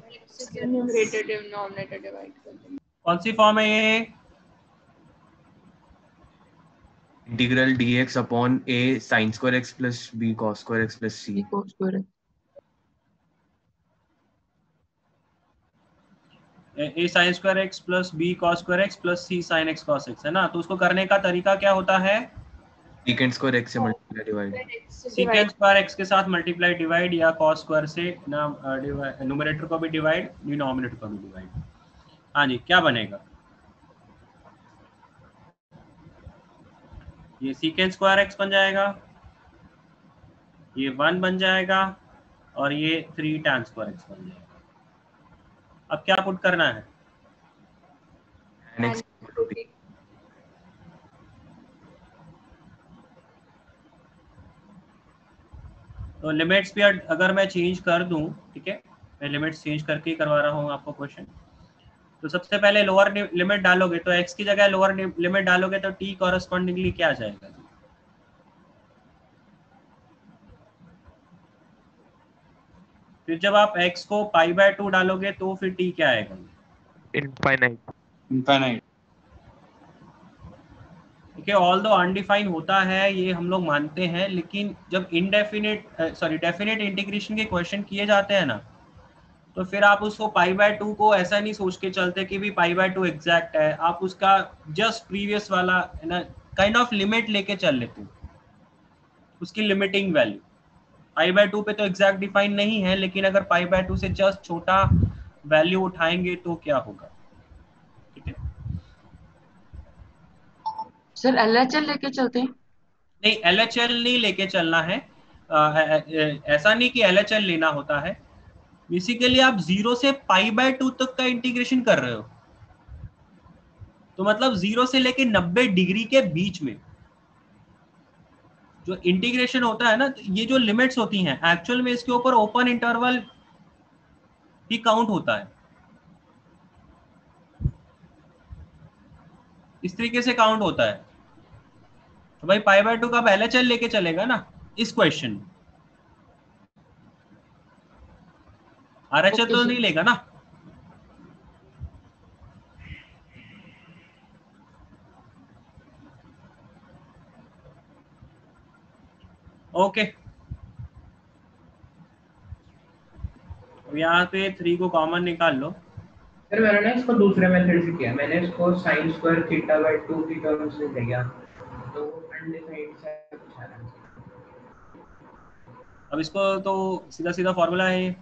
न्यूमरेटर डिनोमिनेटर डिवाइड कर देंगे। कौन सी फॉर्म है ये? Integral dx upon a sin square x plus b cos square x plus c cos square a sin square x plus b cos square x plus c sin x cos x है ना। तो उसको करने का तरीका क्या होता है? secant square x से multiply divide, secant square x के साथ मल्टीप्लाई डिवाइड या cos स्क्वायर से ना न्यूमरेटर को भी डिवाइड डिनोमिनेटर को भी डिवाइड। हाँ जी, क्या बनेगा? ये secant स्क्वायर x बन जाएगा, ये 1 बन जाएगा और ये 3 tan स्क्वायर x बन जाएगा। अब क्या पुट करना है? tan x तो लिमिट्स भी अगर मैं चेंज कर दूं, ठीक है, मैं लिमिट्स चेंज करके ही करवा रहा हूं आपको क्वेश्चन। तो सबसे पहले लोअर लिमिट डालोगे तो x की जगह लोअर लिमिट डालोगे तो t कॉरस्पॉन्डिंगली क्या आ जाएगा? फिर जब आप x को π/2 डालोगे तो फिर t क्या आएगा? इनफाइनाइट। ठीक है, ऑल दो अनडिफाइन होता है ये हम लोग मानते हैं, लेकिन जब डेफिनेट इंटीग्रेशन के क्वेश्चन किए जाते हैं ना, तो फिर आप उसको π/2 को ऐसा नहीं सोच के चलते कि भी π/2 एग्जैक्ट है। आप उसका जस्ट प्रीवियस वाला है ना काइंड ऑफ लिमिट लेके चल लेते हो, उसकी लिमिटिंग वैल्यू। π/2 पे तो एग्जैक्ट डिफाइन नहीं है, लेकिन अगर π/2 से जस्ट छोटा वैल्यू उठाएंगे तो क्या होगा? ठीक है सर LHL लेके चलते हैं? नहीं, LHL नहीं लेके चलना है। ऐसा नहीं कि LHL लेना होता है। बेसिकली आप 0 से π/2 तक का इंटीग्रेशन कर रहे हो, तो मतलब 0 से लेके 90 डिग्री के बीच में जो इंटीग्रेशन होता है ना, तो ये जो लिमिट्स होती हैं एक्चुअल में इसके ऊपर ओपन इंटरवल ही काउंट होता है, इस तरीके से काउंट होता है। तो भाई π/2 का LHL लेके चलेगा ना इस क्वेश्चन में, RHL तो नहीं लेगा ना। ओके, यहाँ पे 3 को कॉमन निकाल लो। फिर मैंने ना इसको दूसरे मेथड से किया, मैंने इसको sin स्क्वायर θ/2 की टर्म्स में लिया, तो अनडिफाइंड सा कुछ आ रहा है। अब इसको तो सीधा सीधा फॉर्मूला है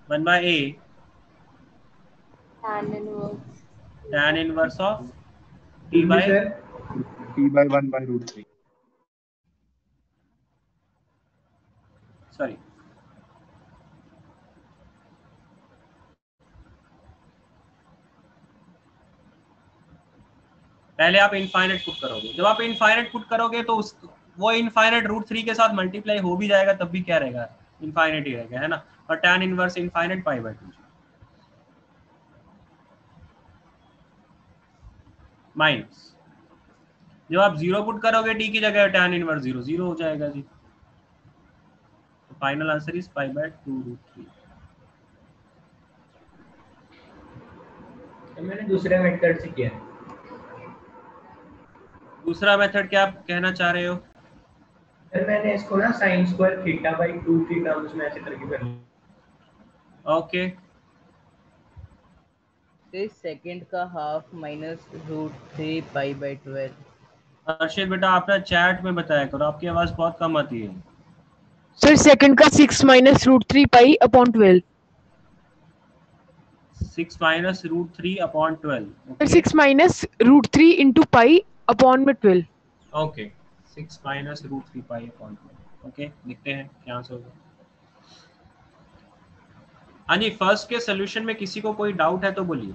1/a tan inverse of t/1/√3। Sorry पहले आप इनफाइनाइट पुट करोगे। जब आप इनफाइनाइट पुट करोगे तो वो इनफाइनाइट √3 के साथ मल्टीप्लाई हो भी जाएगा, तब भी क्या रहेगा? इनफाइनाइट ही रहेगा, है ना। और tan इनवर्स इनफाइनाइट π/2 माइनस, जब आप 0 पुट करोगे t की जगह tan इनवर्स 0 हो जाएगा जी। तो फाइनल आंसर इज π/2√3। मैंने दूसरे मेथड से किया। दूसरा मेथड क्या आप कहना चाह रहे हो? फिर मैंने इसको ना sin स्क्वायर θ/2 की टर्म्स में ऐसे करके कर लिया। ओके, सेकंड का हाफ माइनस √3 π/12। अर्षित बेटा आपने चैट में बताया करो, आपकी आवाज बहुत कम आती है। सर सेकंड का 6 minus √3 π/12। 6 minus √3/12। Sir 6 minus √3 into π/12। Okay, 6 minus √3 π/12। Okay, देखते हैं क्या आंसर होगा। हाँ जी, फर्स्ट के सोल्यूशन में किसी को कोई डाउट है तो बोलिए।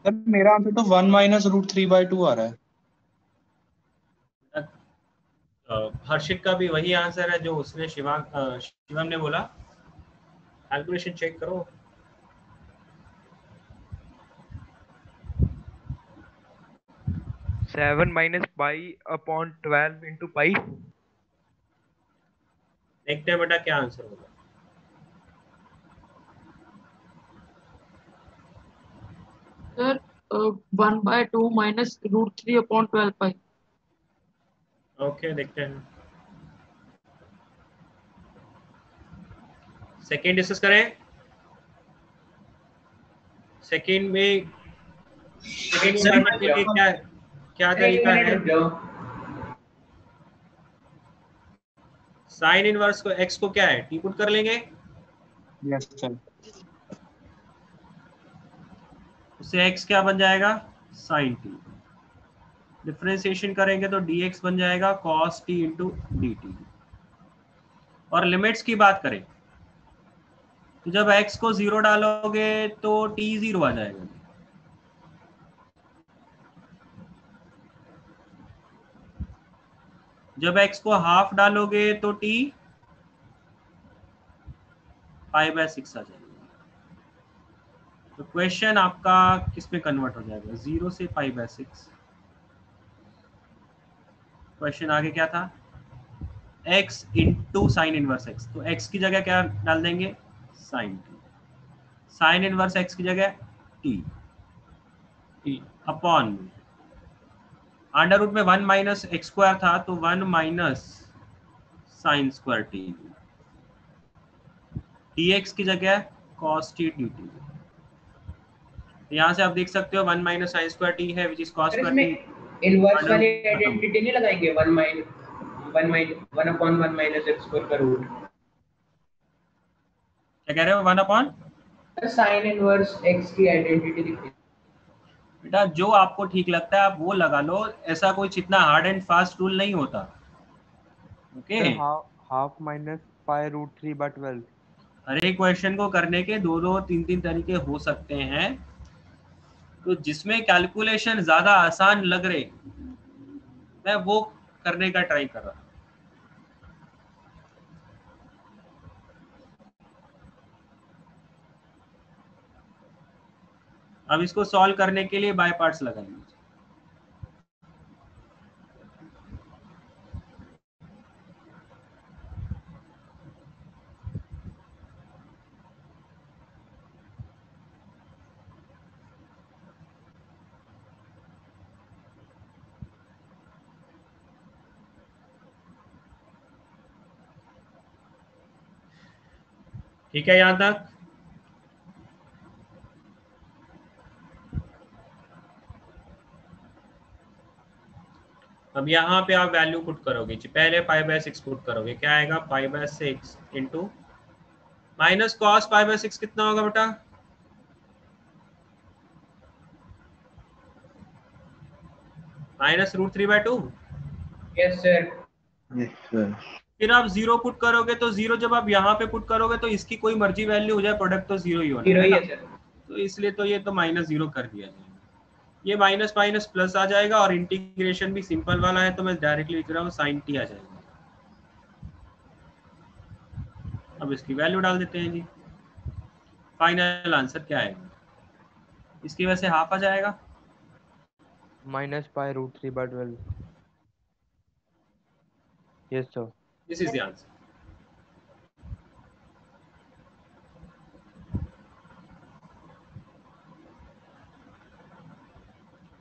सर मेरा आंसर तो 1 माइनस √3/2 आ रहा है। हर्षित का भी वही आंसर है जो उसने शिवम ने बोला। कैलकुलेशन चेक करो। Seven minus pi upon 12 into pi. देखते हैं बेटा क्या आंसर होगा। सर 1/2 माइनस √3 अपॉन 12 पाई। ओके देखते हैं, सेकेंड डिस्कस करें। सेकेंड में सेकेंड मेथड के लिए क्या क्या तरीका है? साइन इनवर्स को एक्स को क्या है, टी पुट कर लेंगे, यस सर। उससे एक्स क्या बन जाएगा, साइन टी। डिफरेंशिएशन करेंगे तो dx बन जाएगा cos t इंटू dt। और लिमिट्स की बात करें तो जब x को 0 डालोगे तो t 0 आ जाएगा। जब x को हाफ डालोगे तो t π/6 आ जाएगा। तो क्वेश्चन आपका किस में कन्वर्ट हो जाएगा, 0 से π/6। क्वेश्चन आगे क्या था, x into sine inverse x, तो x की जगह क्या डाल देंगे, sine t। Sine inverse x की जगह t अपॉन अंडर रूट में 1 माइनस एक्स स्क्वायर था तो 1 minus sine square T. dx की जगह cos t dt। यहाँ से आप देख सकते हो 1 माइनस साइन स्क्वायर टी है which is cos square T. Inverse वाली आइडेंटिटी नहीं लगाएंगे, 1 अपॉन 1 माइनस एक्स स्क्वायर का रूट। क्या कह रहे हो, 1 अपॉन साइन इनवर्स x की आइडेंटिटी दिखती। बेटा जो आपको ठीक लगता है आप वो लगा लो, ऐसा कोई इतना हार्ड एंड फास्ट रूल नहीं होता। Okay, half minus π√3/12। हर एक क्वेश्चन को करने के 2-2, 3-3 तरीके हो सकते हैं, तो जिसमें कैलकुलेशन ज्यादा आसान लग रहे मैं वो करने का ट्राई कर रहा हूं। अब इसको सॉल्व करने के लिए बाय पार्ट्स लगा लीजिए। ठीक है यहां तक। अब यहाँ पे आप वैल्यू पुट करोगे, पहले π/6 पुट करोगे, क्या आएगा π/6 इंटू माइनस कॉस π/6 कितना होगा बेटा, -√3/2। Yes sir. Yes sir. फिर आप 0 पुट करोगे तो 0 जब आप यहाँ पे पुट करोगे तो इसकी कोई मर्जी वैल्यू हो जाए, प्रोडक्ट तो 0 ही होना है ना, तो इसलिए तो ये तो -0 कर दिया जाएगा। ये माइनस माइनस प्लस आ जाएगा और इंटीग्रेशन भी सिंपल वाला है तो मैं डायरेक्टली लिख रहा हूँ साइन टी आ जाएगा। अब इसकी वैल्यू डाल देते हैं जी, फाइनल आंसर क्या आएगा, इसकी वजह से हाफ आ जाएगा, -π√3/12। Yes sir, this is the answer.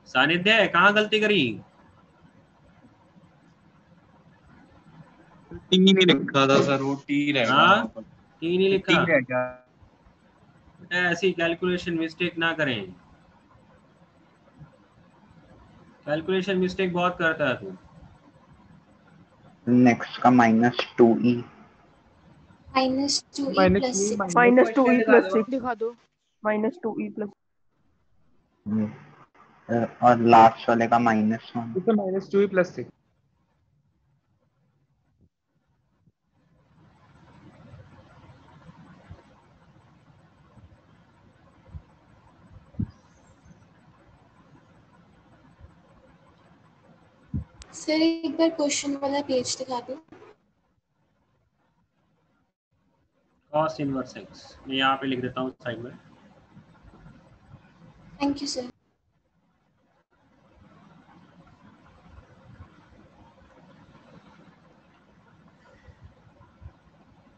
Sannidhya कहाँ गलती करी, टी नहीं लिखा था सर, वो टी रह गया। हाँ टी नहीं लिखा, टी रह गया। ऐसी कैलकुलेशन मिस्टेक ना करें, कैलकुलेशन मिस्टेक बहुत करता है तू। नेक्स्ट का -2e -2e plus -2e plus 6 दिखा दो, -2e प्लस और लास्ट वाले का -1। इसे -2e प्लस 6। सर एक बार क्वेश्चन वाला पेज दिखा दो। cos inverse x। मैं यहाँ पे लिख देता हूँ साइड में। Thank you sir.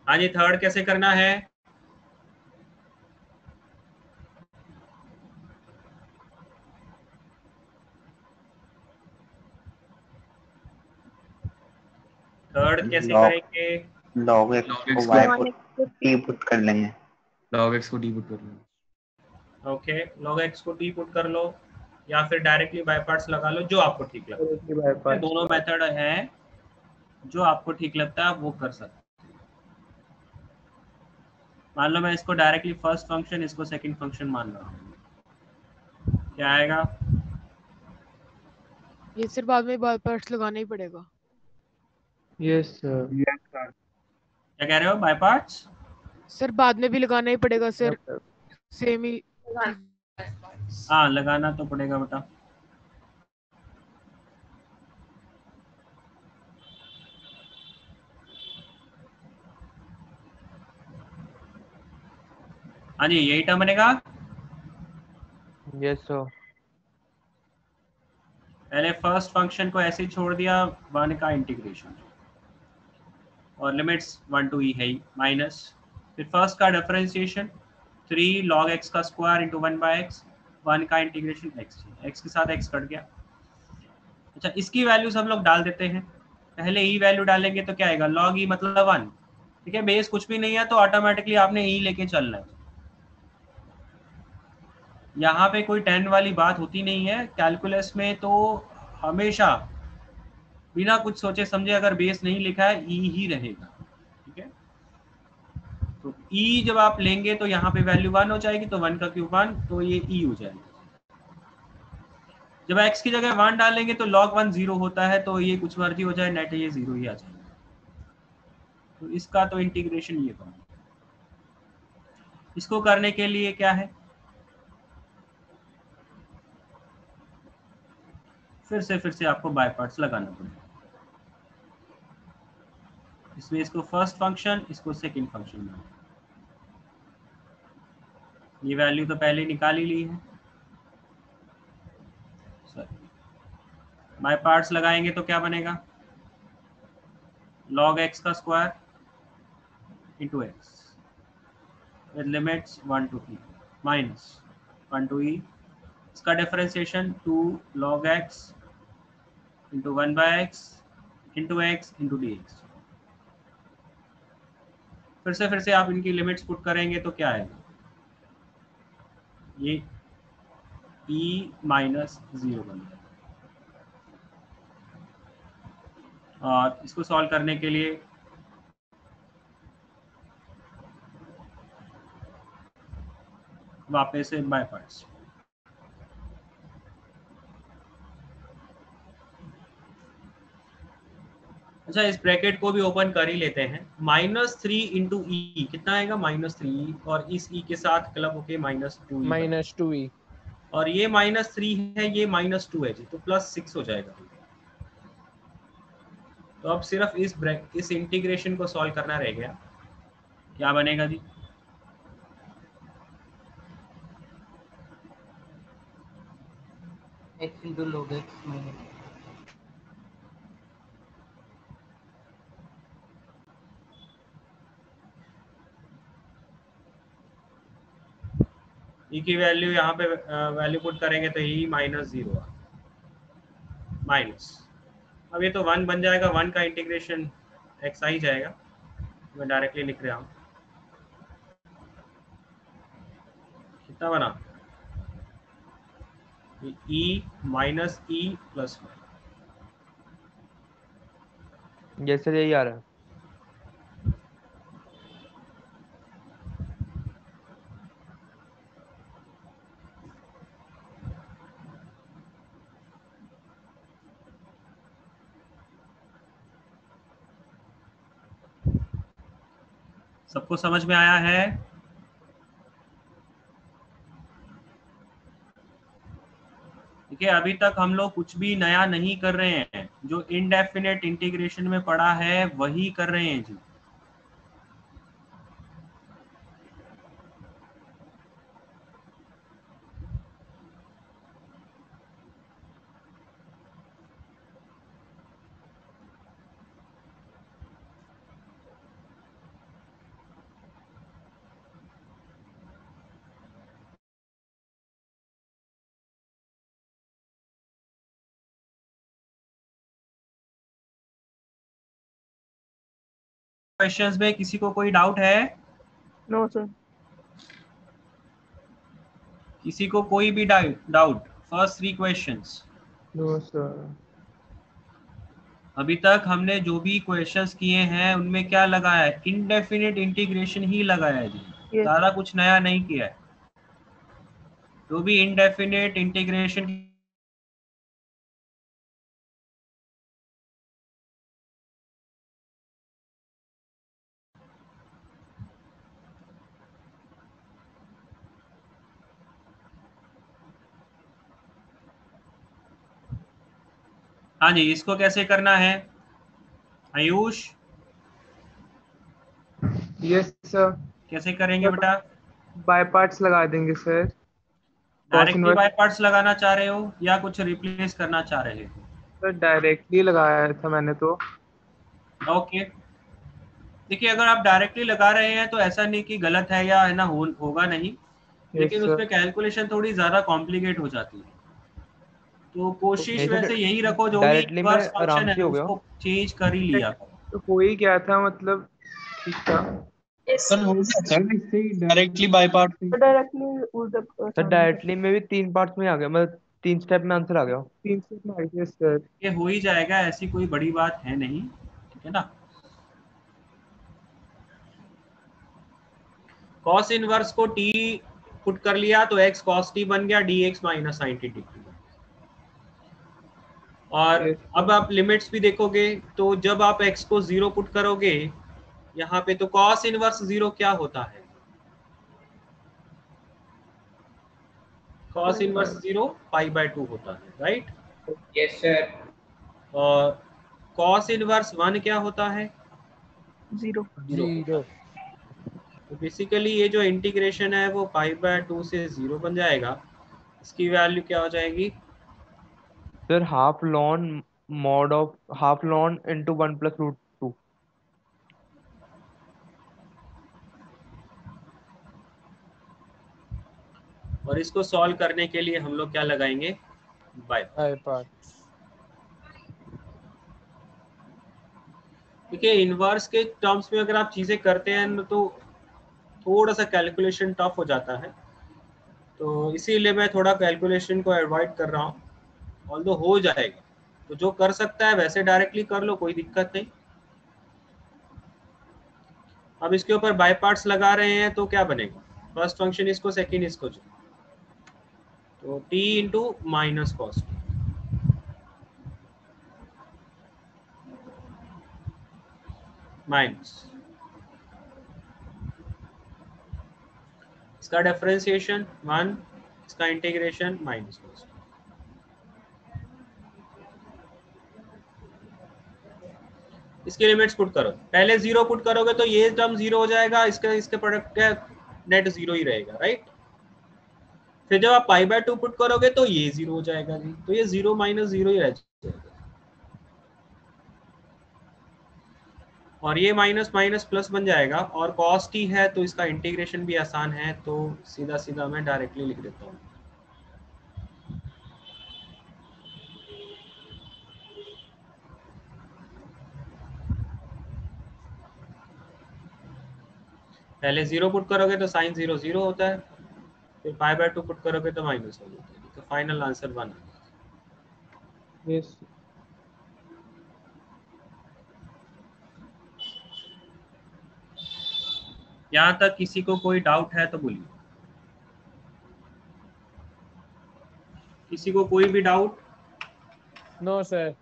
हाँ जी, थर्ड कैसे करना है? थर्ड कैसे करेंगे? log x को y को t पुट कर लेंगे। log x को t पुट कर लेंगे। ओके, log x को t पुट कर लो या फिर डायरेक्टली बाय पार्ट्स लगा लो, जो आपको ठीक लगता है। दोनों मेथड हैं, जो आपको ठीक लगता है आप वो कर सकते हैं। मान लो मैं इसको डायरेक्टली फर्स्ट फंक्शन, इसको सेकंड फंक्शन मान रहा हूँ, क्या आएगा? ये सिर्फ बाद में बाय पार्ट्स लगाना ही पड़ेगा। Yes sir. क्या कह रहे हो? बाय पार्ट्स सर बाद में भी लगाना ही पड़ेगा सर, सेम ही। हाँ, लगाना तो पड़ेगा बेटा। हाँ जी, यही टर्म बनेगा। Yes sir. पहले फर्स्ट फंक्शन को ऐसे ही छोड़ दिया, 1 का इंटीग्रेशन और लिमिट्स 1 to e है ही, माइनस फिर फर्स्ट का डिफरेंशिएशन 3 log x का स्क्वायर इंटू 1/x, 1 का इंटीग्रेशन x के साथ x कट गया। अच्छा, इसकी वैल्यूज हम लोग डाल देते हैं। पहले e वैल्यू डालेंगे तो क्या आएगा? log e मतलब 1। ठीक है, बेस कुछ भी नहीं है तो ऑटोमेटिकली आपने e लेके चलना है। यहाँ पे कोई 10 वाली बात होती नहीं है कैलकुलस में, तो हमेशा बिना कुछ सोचे समझे अगर बेस नहीं लिखा है ई ही रहेगा। ठीक है, तो ई जब आप लेंगे तो यहाँ पे वैल्यू 1 हो जाएगी, तो 1 का क्यूब 1, तो ये ई हो जाएगा। जब x की जगह 1 डालेंगे तो log 1 0 होता है, तो ये कुछ मर्जी हो जाए, नेट ये 0 ही आ जाएगा। तो इसका तो इंटीग्रेशन ये करना। इसको करने के लिए क्या है, फिर से आपको बाय पार्ट्स लगाना पड़ेगा। इसमें इसको फर्स्ट फंक्शन, इसको सेकंड फंक्शन में। ये वैल्यू तो पहले निकाल ही ली है। बाय पार्ट्स लगाएंगे तो क्या बनेगा? log x का square into x with limits 1 to e minus 1 to e, इसका differentiation 2 log x into 1/x into x into dx। फिर से आप इनकी लिमिट्स पुट करेंगे तो क्या आएगा? ये e माइनस 0 बन जाएगा। और इसको सॉल्व करने के लिए वापस से बाय पार्ट्स। अच्छा, इस ब्रैकेट को भी ओपन कर ही लेते हैं। -3 इंटू ई कितना आएगा? -3, और इस ई के साथ क्लब होके -2e, और ये -3 है, ये -2 है जी, तो +6 हो जाएगा। तो अब सिर्फ इस इंटीग्रेशन को सॉल्व करना रह गया। क्या बनेगा जी? x into log x minus ई की वैल्यू यहाँ पे वैल्यू पुट करेंगे तो ई -0 माइनस, अब ये तो 1 बन जाएगा, 1 का इंटीग्रेशन x आ ही जाएगा। मैं डायरेक्टली लिख रहा हूँ, कितना बना? e minus e plus 1। जैसे यही आ रहा है। सबको समझ में आया है? ठीक है, अभी तक हम लोग कुछ भी नया नहीं कर रहे हैं, जो इनडेफिनेट इंटीग्रेशन में पड़ा है वही कर रहे हैं जी। क्वेश्चंस में किसी को कोई डाउट है? No sir. किसी को कोई भी doubt? First 3 questions. No sir. अभी तक हमने जो भी क्वेश्चंस किए हैं उनमें क्या लगाया है? इनडेफिनिट इंटीग्रेशन ही लगाया है जी, ज्यादा कुछ नया नहीं किया है। जो भी इनडेफिनिट इंटीग्रेशन हाँ जी, इसको कैसे करना है आयुष? Yes sir. कैसे करेंगे बेटा? बाय पार्ट्स लगा देंगे सर। डायरेक्टली बाय पार्ट्स लगाना चाह रहे हो या कुछ रिप्लेस करना चाह रहे हो? सर डायरेक्टली लगाया था मैंने तो। ओके, देखिए अगर आप डायरेक्टली लगा रहे हैं तो ऐसा नहीं कि गलत है या है ना, होगा नहीं, लेकिन उसमें कैलकुलेशन थोड़ी ज्यादा कॉम्प्लिकेट हो जाती है। तो कोशिश वैसे यही रखो, जो भी इनवर्स फंक्शन है उसको चेंज कर ही लिया करो। तो हो ही गया था, मतलब ठीक था सर। हो गया सर, इससे directly by part sir. Directly में भी 3 पार्ट्स में आ गया, मतलब 3 स्टेप में आंसर आ गया। 3 स्टेप में आ गया सर। ये हो ही जाएगा, ऐसी कोई बड़ी बात है नहीं, ठीक है ना। cos इनवर्स को t पुट कर लिया तो x cos t बन गया, dx minus sin t dt। और अब आप लिमिट्स भी देखोगे तो जब आप x को 0 पुट करोगे यहाँ पे, तो cos इनवर्स 0 क्या होता है? cos इनवर्स 0 π/2 होता है, राइट? Yes sir. और cos इनवर्स 1 क्या होता है? 0। तो बेसिकली ये जो इंटीग्रेशन है वो π/2 से 0 बन जाएगा। इसकी वैल्यू क्या हो जाएगी sir? Half lawn mod of half lawn into 1 + √2। और इसको सॉल्व करने के लिए हम लोग क्या लगाएंगे? By part. देखिए इनवर्स के टर्म्स में अगर आप चीजें करते हैं तो थोड़ा सा कैलकुलेशन टफ हो जाता है, तो इसीलिए मैं थोड़ा कैलकुलेशन को अवॉइड कर रहा हूँ। ऑल्दो हो जाएगा, तो जो कर सकता है वैसे डायरेक्टली कर लो, कोई दिक्कत नहीं। अब इसके ऊपर बाय पार्ट्स लगा रहे हैं तो क्या बनेगा? फर्स्ट फंक्शन इसको, सेकंड इसको, तो t into minus cos minus इसका डिफरेंशिएशन 1, इसका इंटीग्रेशन माइनस कॉस। इसके लिमिट्स पुट करो, पहले 0 पुट करोगे तो ये टर्म 0 हो जाएगा, इसके प्रोडक्ट का नेट 0 ही रहेगा, राइट? फिर जब आप π/2 पुट करोगे तो ये 0 हो जाएगा जी, तो ये 0 माइनस 0 ही रह जाएगा। और ये माइनस माइनस प्लस बन जाएगा, और cos t है तो इसका इंटीग्रेशन भी आसान है, तो सीधा सीधा मैं डायरेक्टली लिख देता हूँ। पहले 0 पुट करोगे तो साइन 0 0 होता है, फिर π/2 पुट करोगे तो माइनस हो जाता है, तो फाइनल आंसर 1। यस। यहाँ तक किसी को कोई डाउट है तो बोलिए। किसी को कोई भी डाउट? No sir.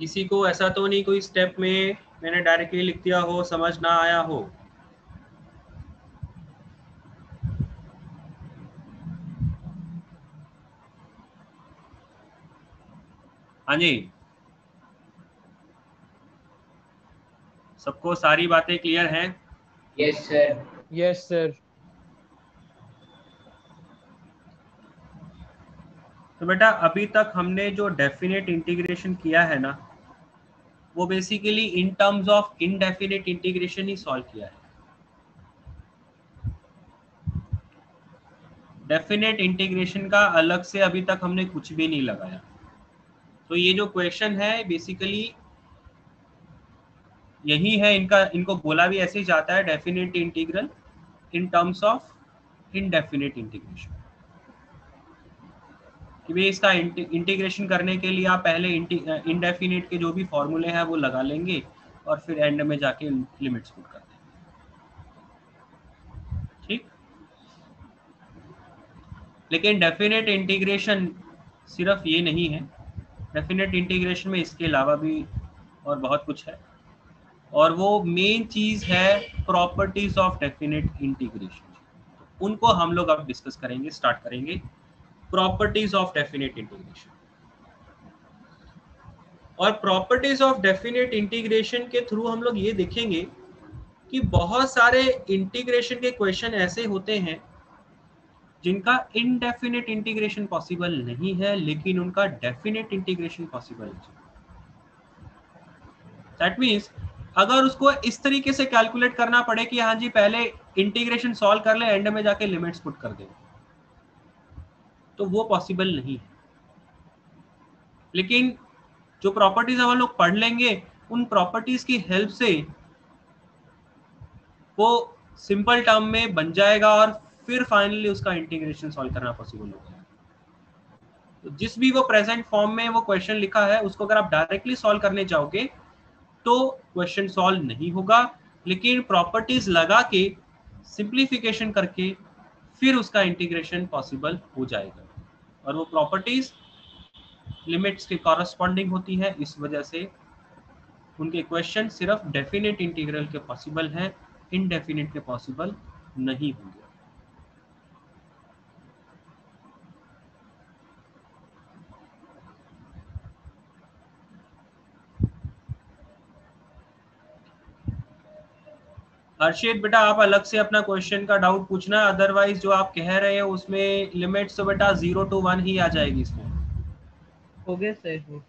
किसी को ऐसा तो नहीं कोई स्टेप में मैंने डायरेक्टली लिख दिया हो, समझ ना आया हो? हाँ जी, सबको सारी बातें क्लियर हैं? Yes sir. Yes sir. तो बेटा अभी तक हमने जो डेफिनेट इंटीग्रेशन किया है ना, वो basically in terms of indefinite integration he solve किया है। डेफिनेट इंटीग्रेशन का अलग से अभी तक हमने कुछ भी नहीं लगाया। तो ये जो क्वेश्चन है बेसिकली यही है इनका, इनको बोला भी ऐसे ही जाता है, definite integral in terms of indefinite integration. कि भाई इसका इंटीग्रेशन करने के लिए आप पहले इनडेफिनेट के जो भी फॉर्मूले हैं वो लगा लेंगे और फिर एंड में जाके लिमिट्स पुट कर देंगे। ठीक, लेकिन डेफिनेट इंटीग्रेशन सिर्फ ये नहीं है, डेफिनेट इंटीग्रेशन में इसके अलावा भी और बहुत कुछ है, और वो मेन चीज है प्रॉपर्टीज ऑफ डेफिनेट इंटीग्रेशन। उनको हम लोग अब डिस्कस करेंगे, स्टार्ट करेंगे। प्रॉपर्टीज ऑफ डेफिनेट इंटीग्रेशन, और प्रॉपर्टीज ऑफ डेफिनेट इंटीग्रेशन के थ्रू हम लोग ये देखेंगे कि बहुत सारे इंटीग्रेशन के क्वेश्चन ऐसे होते हैं जिनका इनडेफिनेट इंटीग्रेशन पॉसिबल नहीं है लेकिन उनका डेफिनेट इंटीग्रेशन पॉसिबल है। दैट मीन्स अगर उसको इस तरीके से कैलकुलेट करना पड़े कि हाँ जी पहले इंटीग्रेशन सॉल्व कर ले, एंड में जाके लिमिट्स पुट कर दे, तो वो पॉसिबल नहीं है। लेकिन जो प्रॉपर्टीज हम लोग पढ़ लेंगे, उन प्रॉपर्टीज की हेल्प से वो सिंपल टर्म में बन जाएगा और फिर फाइनली उसका इंटीग्रेशन सॉल्व करना पॉसिबल हो जाएगा। तो जिस भी वो प्रेजेंट फॉर्म में वो क्वेश्चन लिखा है उसको अगर आप डायरेक्टली सॉल्व करने जाओगे तो क्वेश्चन सॉल्व नहीं होगा, लेकिन प्रॉपर्टीज लगा के सिंप्लीफिकेशन करके फिर उसका इंटीग्रेशन पॉसिबल हो जाएगा। और वो प्रॉपर्टीज लिमिट्स के कॉरस्पॉन्डिंग होती है, इस वजह से उनके क्वेश्चन सिर्फ डेफिनेट इंटीग्रल के पॉसिबल हैं, इनडेफिनेट के पॉसिबल नहीं होंगे। हर्षित बेटा आप अलग से अपना क्वेश्चन का डाउट पूछना, अदरवाइज जो आप कह रहे हो उसमें लिमिट्स तो बेटा 0 to 1 ही आ जाएगी इसमें। हो गया सर।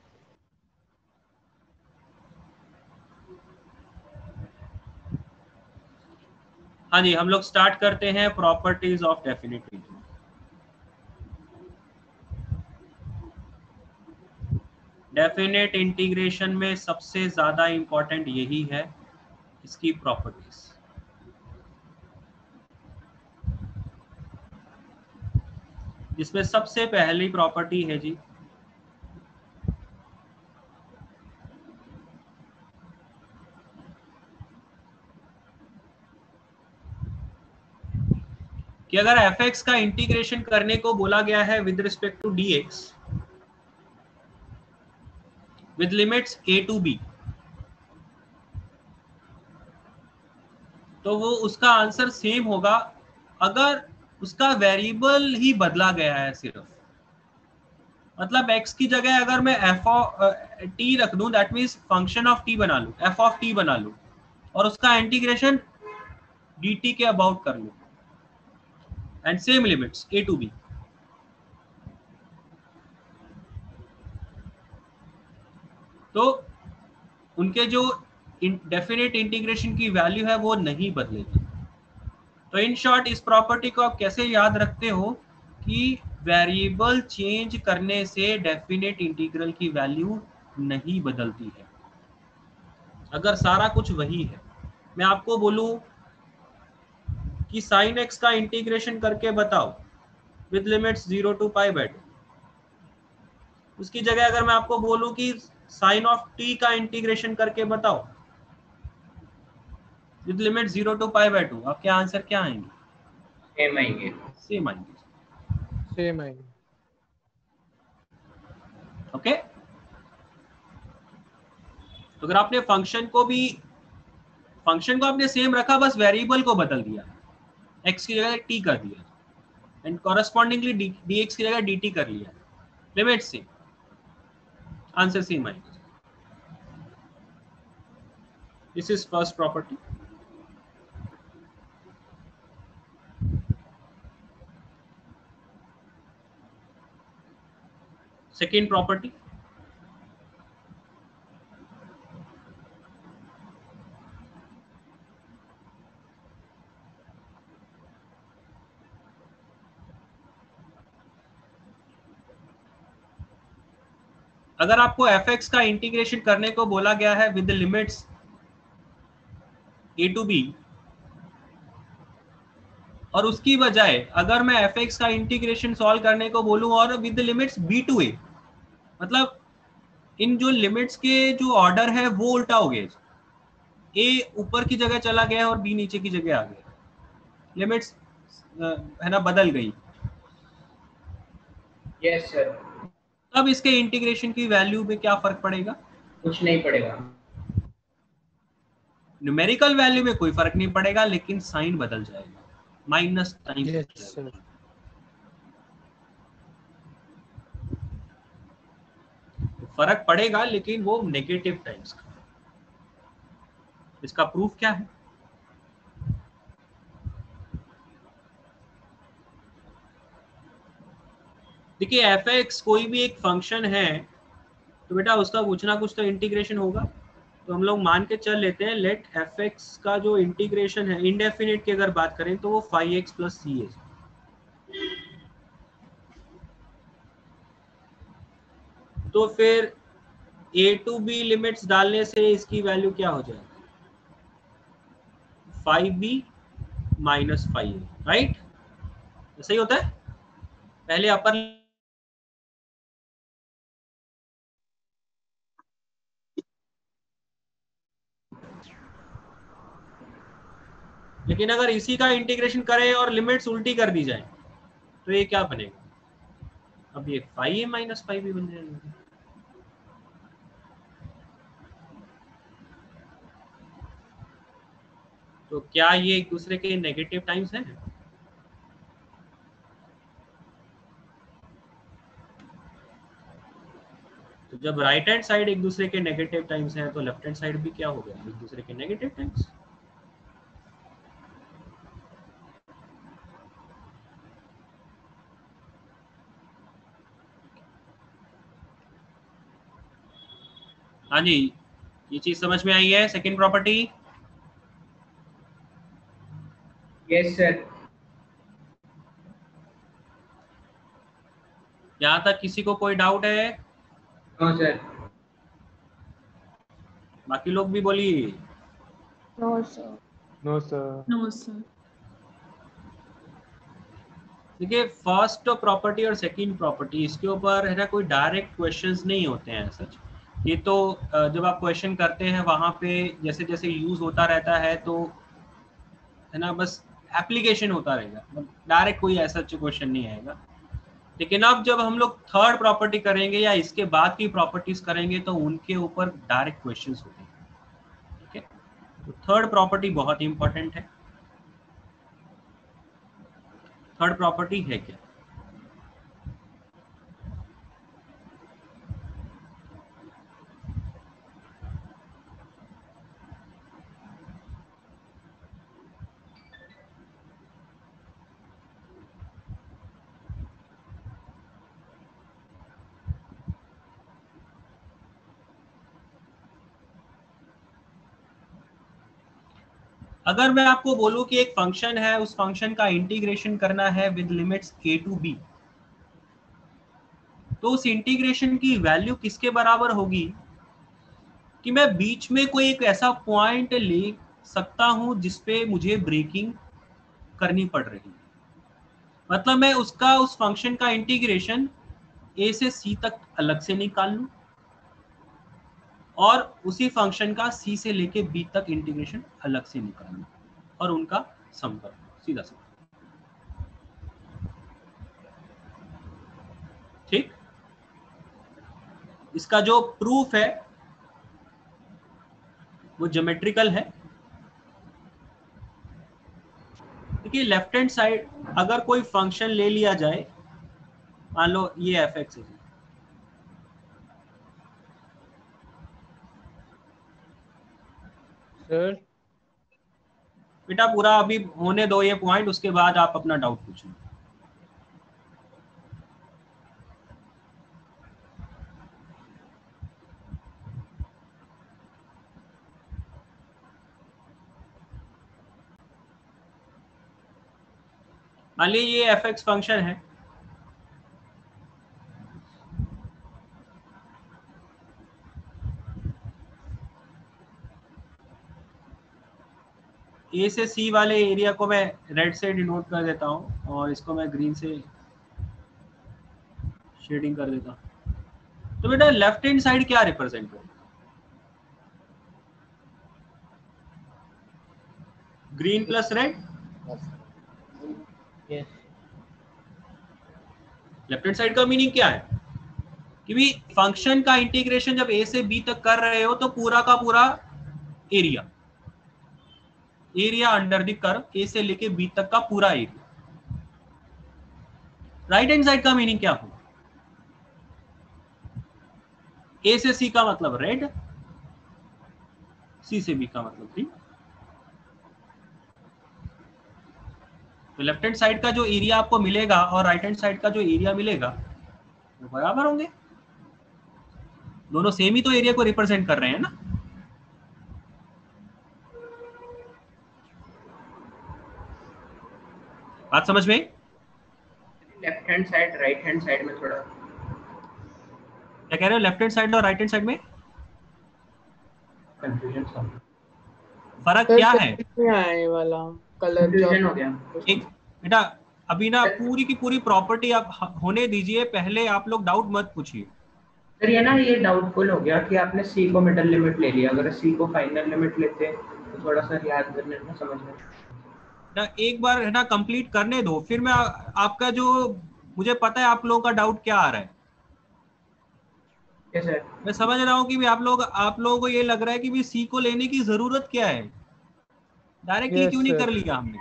हाँ जी, हम लोग स्टार्ट करते हैं properties of definite integral. Definite integration में सबसे ज्यादा इंपॉर्टेंट यही है, इसकी प्रॉपर्टीज। जिसमें सबसे पहली प्रॉपर्टी है जी कि अगर fx का इंटीग्रेशन करने को बोला गया है with respect to dx with limits a to b, तो वो उसका आंसर सेम होगा अगर उसका वेरिएबल ही बदला गया है सिर्फ। मतलब x की जगह अगर मैं t रख दूं, that means function of t बना लूं, f ऑफ t बना लूं और उसका इंटीग्रेशन dt के अबाउट कर लूं and same limits a to b, तो उनके जो डेफिनेट इंटीग्रेशन की वैल्यू है वो नहीं बदलेगी। तो इन शॉर्ट इस प्रॉपर्टी को आप कैसे याद रखते हो कि वेरिएबल चेंज करने से डेफिनेट इंटीग्रल की वैल्यू नहीं बदलती है। अगर सारा कुछ वही है, मैं आपको बोलूं कि साइन एक्स का इंटीग्रेशन करके बताओ विद लिमिट्स 0 to π/2, उसकी जगह अगर मैं आपको बोलूं कि साइन ऑफ t का इंटीग्रेशन करके बताओ विद लिमिट 0 to π/2, आपके आंसर क्या आएंगे? सेम आएंगे। सेम आएंगे। सेम आएंगे। ओके, तो अगर आपने फंक्शन को आपने सेम रखा, बस वेरिएबल को बदल दिया, x की जगह t कर दिया एंड कॉरेस्पॉन्डिंगली dx की जगह dt कर लिया, लिमिट सेम, आंसर सेम आएगा। This is first property. Second property, अगर आपको fx का इंटीग्रेशन करने को बोला गया है with the limits a to b, और उसकी बजाय अगर मैं fx का इंटीग्रेशन सॉल्व करने को बोलूं और with the limits b to a, मतलब इन जो लिमिट्स के जो ऑर्डर है वो उल्टा हो गया, a ऊपर की जगह चला गया और b नीचे की जगह आ गया, लिमिट्स है ना बदल गई। Yes sir. तब इसके इंटीग्रेशन की वैल्यू में क्या फर्क पड़ेगा? कुछ नहीं पड़ेगा। न्यूमेरिकल वैल्यू में कोई फर्क नहीं पड़ेगा, लेकिन साइन बदल जाएगा, माइनस साइन। फर्क पड़ेगा लेकिन वो नेगेटिव टाइम्स का। इसका प्रूफ क्या है? देखिए fx कोई भी एक फंक्शन है तो बेटा उसका कुछ ना कुछ तो इंटीग्रेशन होगा। तो हम लोग मान के चल लेते हैं लेट fx का जो इंटीग्रेशन है इंडेफिनिट की अगर बात करें तो वो 5x प्लस c है। तो फिर a टू b लिमिट्स डालने से इसकी वैल्यू क्या हो जाएगी? 5b minus 5a, right? सही होता है। पहले अपर लेकिन अगर इसी का इंटीग्रेशन करें और लिमिट्स उल्टी कर दी जाए तो ये क्या बनेगा? अब ये 5a माइनस 5b बन जाएगा। तो क्या ये एक दूसरे के नेगेटिव टाइम्स हैं? तो जब राइट हैंड साइड एक दूसरे के नेगेटिव टाइम्स हैं तो लेफ्ट हैंड साइड भी क्या हो गया? एक दूसरे के नेगेटिव टाइम्स। हाँ जी, ये चीज समझ में आई है? Second property. Yes sir. यहाँ तक किसी को कोई डाउट है? No sir. बाकी लोग भी बोलिए। No sir. No sir. No sir. देखिए फर्स्ट प्रॉपर्टी और सेकंड प्रॉपर्टी इसके ऊपर है ना कोई डायरेक्ट क्वेश्चंस नहीं होते हैं सच। ये तो जब आप क्वेश्चन करते हैं वहां पे जैसे जैसे यूज होता रहता है तो है ना बस एप्लीकेशन होता रहेगा, डायरेक्ट कोई ऐसा क्वेश्चन नहीं आएगा। लेकिन अब जब हम लोग थर्ड प्रॉपर्टी करेंगे या इसके बाद की प्रॉपर्टीज करेंगे तो उनके ऊपर डायरेक्ट क्वेश्चंस होते हैं। ठीक है, तो थर्ड प्रॉपर्टी बहुत इंपॉर्टेंट है। थर्ड प्रॉपर्टी है क्या? अगर मैं आपको बोलूं कि एक फंक्शन है, उस फंक्शन का इंटीग्रेशन करना है with limits a to b, तो उस इंटीग्रेशन की वैल्यू किसके बराबर होगी कि मैं बीच में कोई एक ऐसा पॉइंट ले सकता हूं जिसपे मुझे ब्रेकिंग करनी पड़ रही है। मतलब मैं उसका उस फंक्शन का इंटीग्रेशन a से c तक अलग से निकाल लूं और उसी फंक्शन का c से लेके b तक इंटीग्रेशन अलग से निकाल लूं और उनका सम कर लूं, सीधा सा। ठीक, इसका जो प्रूफ है वो ज्योमेट्रिकल है। देखिए लेफ्ट हैंड साइड अगर कोई फंक्शन ले लिया जाए, मान लो ये fx है, सर बेटा पूरा अभी होने दो ये पॉइंट, उसके बाद आप अपना डाउट पूछो। मान लीजिए ये fx फंक्शन है, ए से सी वाले एरिया को मैं रेड से डिनोट कर देता हूँ और इसको मैं ग्रीन से शेडिंग कर देता हूँ। तो बेटा लेफ्ट हैंड साइड क्या रिप्रेजेंट करेगा? Green plus red. Left hand side का मीनिंग क्या है कि भी फंक्शन का इंटीग्रेशन जब ए से बी तक कर रहे हो तो पूरा का पूरा एरिया अंडर द कर्व ए से लेके बी तक का पूरा एरिया। राइट हैंड साइड का मीनिंग क्या होगा? ए से सी का मतलब रेड, सी से बी का मतलब ग्रीन। तो लेफ्ट हैंड साइड का जो एरिया आपको मिलेगा और राइट हैंड साइड का जो एरिया मिलेगा वो बराबर होंगे, दोनों सेम ही तो एरिया को रिप्रेजेंट कर रहे हैं ना। बात समझ में? Left hand side right hand side में थोड़ा क्या कह रहे हो? लेफ्ट हैंड साइड और राइट हैंड साइड में कंफ्यूजन फर्क क्या है? आने वाला कलर कंफ्यूजन हो गया। एक बेटा अभी ना पूरी की पूरी प्रॉपर्टी आप होने दीजिए, पहले आप लोग डाउट मत पूछिए। सर ये ना ये डाउटफुल हो गया कि आपने सी को मिडल लिमिट ले लिया, अगर सी को फाइनल लिमिट लेते तो थोड़ा सा याद करने में समझ में ना एक बार है ना कंप्लीट करने दो, फिर मैं आपका जो मुझे पता है आप लोगों का डाउट क्या आ रहा है। yes, sir. मैं समझ रहा हूँ कि भी आप लोगों को ये लग रहा है कि भी सी को लेने की जरूरत क्या है, डायरेक्टली क्यों नहीं कर लिया हमने।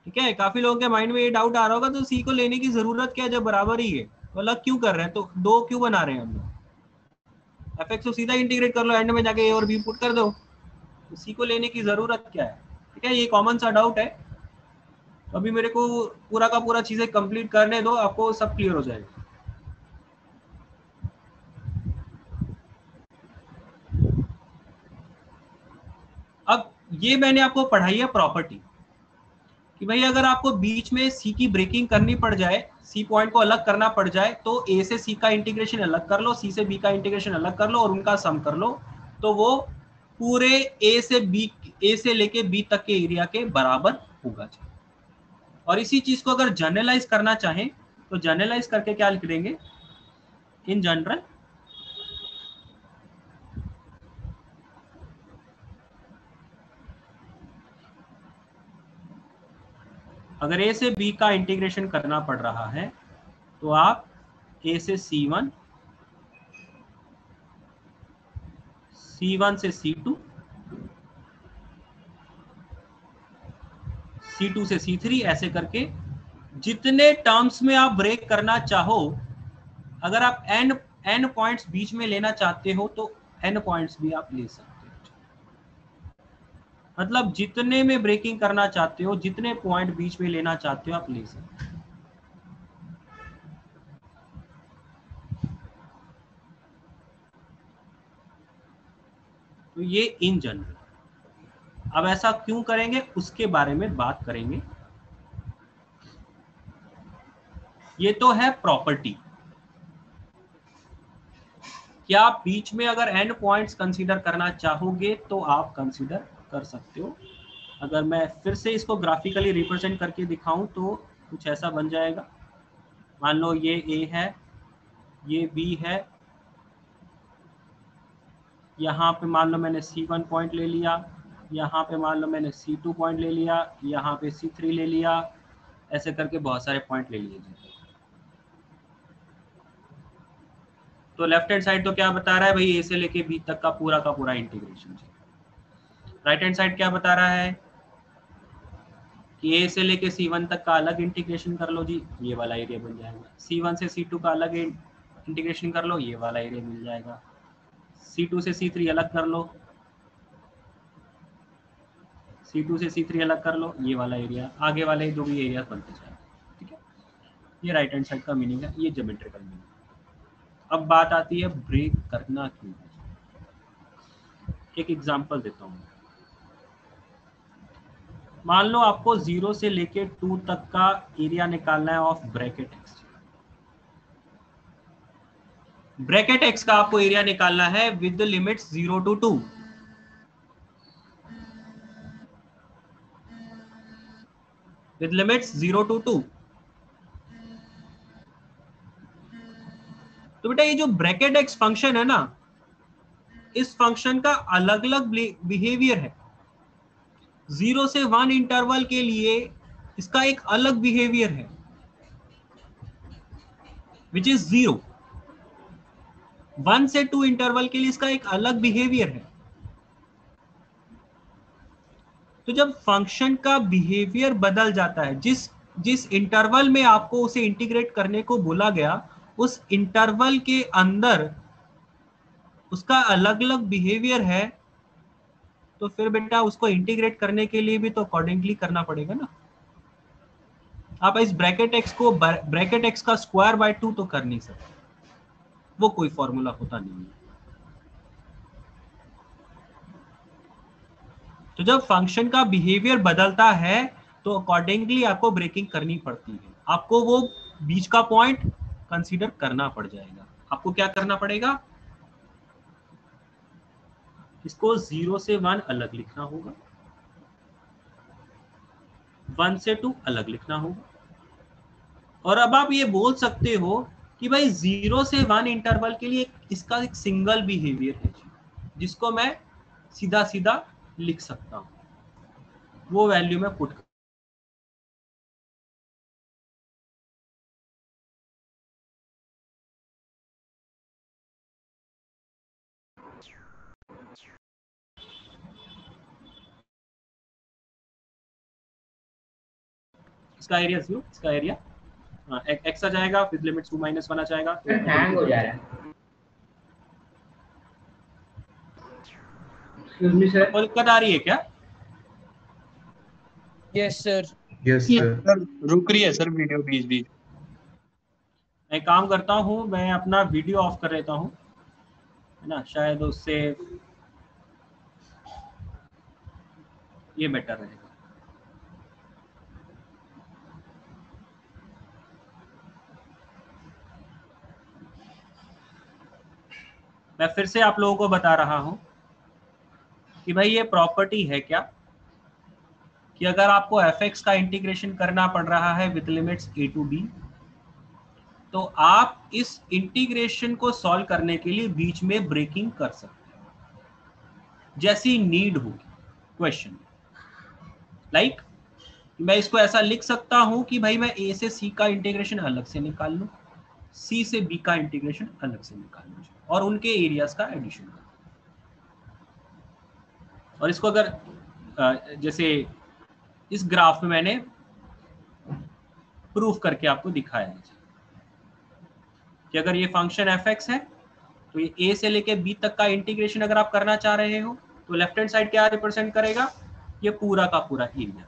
ठीक है, काफी लोगों के माइंड में ये डाउट आ रहा होगा तो सी को लेने की जरूरत क्या है जब बराबर ही है, तो अलग क्यों कर रहे हैं, तो दो क्यों बना रहे हैं हम लोग। एफ एक्स को सीधा इंटीग्रेट कर लो, एंड में जाके ए और बी पुट कर दो, तो सी को लेने की जरूरत क्या है। ठीक है, ये कॉमन सा डाउट है। तो अभी मेरे को पूरा का पूरा चीजें कंप्लीट करने दो, आपको सब क्लियर हो जाएगा। अब ये मैंने आपको पढ़ाई है प्रॉपर्टी कि भाई अगर आपको बीच में सी की ब्रेकिंग करनी पड़ जाए, सी पॉइंट को अलग करना पड़ जाए, तो ए से सी का इंटीग्रेशन अलग कर लो, सी से बी का इंटीग्रेशन अलग कर लो और उनका सम कर लो, तो वो पूरे ए से लेके बी तक के एरिया के बराबर होगा। और इसी चीज को अगर जनरलाइज करना चाहें तो जनरलाइज करके क्या लिख देंगे, इन जनरल अगर ए से बी का इंटीग्रेशन करना पड़ रहा है तो आप ए से C1, C1 से C2, C2 से C3 ऐसे करके जितने टर्म्स में आप ब्रेक करना चाहो, अगर आप n पॉइंट्स बीच में लेना चाहते हो तो n पॉइंट्स भी आप ले सकते हो। मतलब जितने में ब्रेकिंग करना चाहते हो, जितने पॉइंट बीच में लेना चाहते हो आप ले सकते हो। तो ये इन जनरल। अब ऐसा क्यों करेंगे उसके बारे में बात करेंगे। ये तो है प्रॉपर्टी कि आप बीच में अगर n पॉइंट्स कंसीडर करना चाहोगे तो आप कंसीडर कर सकते हो। अगर मैं फिर से इसको ग्राफिकली रिप्रेजेंट करके दिखाऊं तो कुछ ऐसा बन जाएगा। मान लो ये A है, ये B है, यहाँ पे मान लो मैंने C1 पॉइंट ले लिया, यहाँ पे मान लो मैंने C2 पॉइंट ले लिया, यहाँ पे C3 ले लिया, ऐसे करके बहुत सारे पॉइंट ले लिए। तो लेफ्ट हैंड साइड तो क्या बता रहा है भाई, ए से लेके बी तक का पूरा इंटीग्रेशन। राइट हैंड साइड क्या बता रहा है कि ए से लेके C1 तक का अलग इंटीग्रेशन कर लो जी, ये वाला एरिया बन जाएगा। C1 से C2 का अलग इंटीग्रेशन कर लो, ये वाला एरिया मिल जाएगा। C2 से C3 अलग कर लो, C2 से C3 अलग कर लो, ये वाला एरिया, आगे वाले जो भी एरिया बनते जाए। ठीक है, ये राइट हैंड साइड का मीनिंग है, ये ज्योमेट्रिकल मीनिंग। अब बात आती है ब्रेक करना क्यों। एक एग्जांपल देता हूँ। मान लो आपको 0 से लेके 2 तक का एरिया निकालना है of bracket x. Bracket x का आपको एरिया निकालना है with the limits 0 to 2। With limits 0 to 2। तो बेटा ये जो ब्रैकेट एक्स फंक्शन है ना, इस फंक्शन का अलग अलग बिहेवियर है। 0 से 1 इंटरवल के लिए इसका एक अलग बिहेवियर है विच इज 0। 1 से 2 इंटरवल के लिए इसका एक अलग बिहेवियर है। तो जब फंक्शन का बिहेवियर बदल जाता है, जिस इंटरवल में आपको उसे इंटीग्रेट करने को बोला गया, उस इंटरवल के अंदर उसका अलग अलग बिहेवियर है, तो फिर बेटा उसको इंटीग्रेट करने के लिए भी तो अकॉर्डिंगली करना पड़ेगा ना। आप इस ब्रैकेट एक्स को ब्रैकेट एक्स का स्क्वायर बाय 2 तो कर नहीं सकते, वो कोई फॉर्मूला होता नहीं है। तो जब फंक्शन का बिहेवियर बदलता है तो अकॉर्डिंगली आपको ब्रेकिंग करनी पड़ती है। आपको वो बीच का पॉइंट कंसीडर करना पड़ जाएगा। आपको क्या करना पड़ेगा, इसको 0 से 1 अलग लिखना होगा, 1 से 2 अलग लिखना होगा। और अब आप ये बोल सकते हो कि भाई 0 से 1 इंटरवल के लिए इसका एक सिंगल बिहेवियर है जिसको मैं सीधा सीधा लिख सकता हूं, वो वैल्यू में पुट इसका एरिया 0, इसका एरिया x आ जाएगा, फिर लिमिट 2 - 1 आ जाएगा। तो हैंग हो जा रहा है। एक्सक्यूज मी सर, आपको दिक्कत आ रही है क्या? Yes sir. यस सर, रुक रही है सर वीडियो बीच बीच। मैं काम करता हूँ, मैं अपना वीडियो ऑफ कर लेता हूँ, है ना, शायद उससे ये बेटर रहेगा। मैं फिर से आप लोगों को बता रहा हूं कि भाई ये प्रॉपर्टी है क्या, कि अगर आपको fx का इंटीग्रेशन करना पड़ रहा है with limits a to b, तो आप इस इंटीग्रेशन को सॉल्व करने के लिए बीच में ब्रेकिंग कर सकते हो जैसी नीड होगी क्वेश्चन। लाइक मैं इसको ऐसा लिख सकता हूं कि भाई मैं a से c का इंटीग्रेशन अलग से निकाल लूं, c से b का इंटीग्रेशन अलग से निकाल लूं और उनके एरियाज का एडिशन कर। और इसको अगर जैसे इस ग्राफ में मैंने प्रूफ करके आपको दिखाया है कि अगर ये फंक्शन fx है तो ये a से लेके b तक का इंटीग्रेशन अगर आप करना चाह रहे हो तो लेफ्ट हैंड साइड क्या रिप्रेजेंट करेगा, ये पूरा का पूरा एरिया।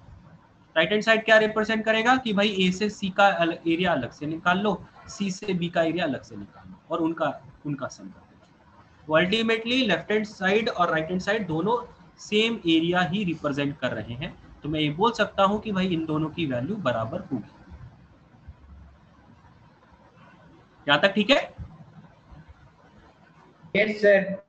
राइट हैंड साइड क्या रिप्रेजेंट करेगा कि भाई a से c का एरिया अलग से निकाल लो, c से b का एरिया अलग से निकाल लो और उनका सम कर दो। तो अल्टीमेटली लेफ्ट हैंड साइड और राइट हैंड साइड दोनों सेम एरिया ही रिप्रेजेंट कर रहे हैं। तो मैं ये बोल सकता हूं कि भाई इन दोनों की वैल्यू बराबर होगी। यहां तक ठीक है? Yes sir.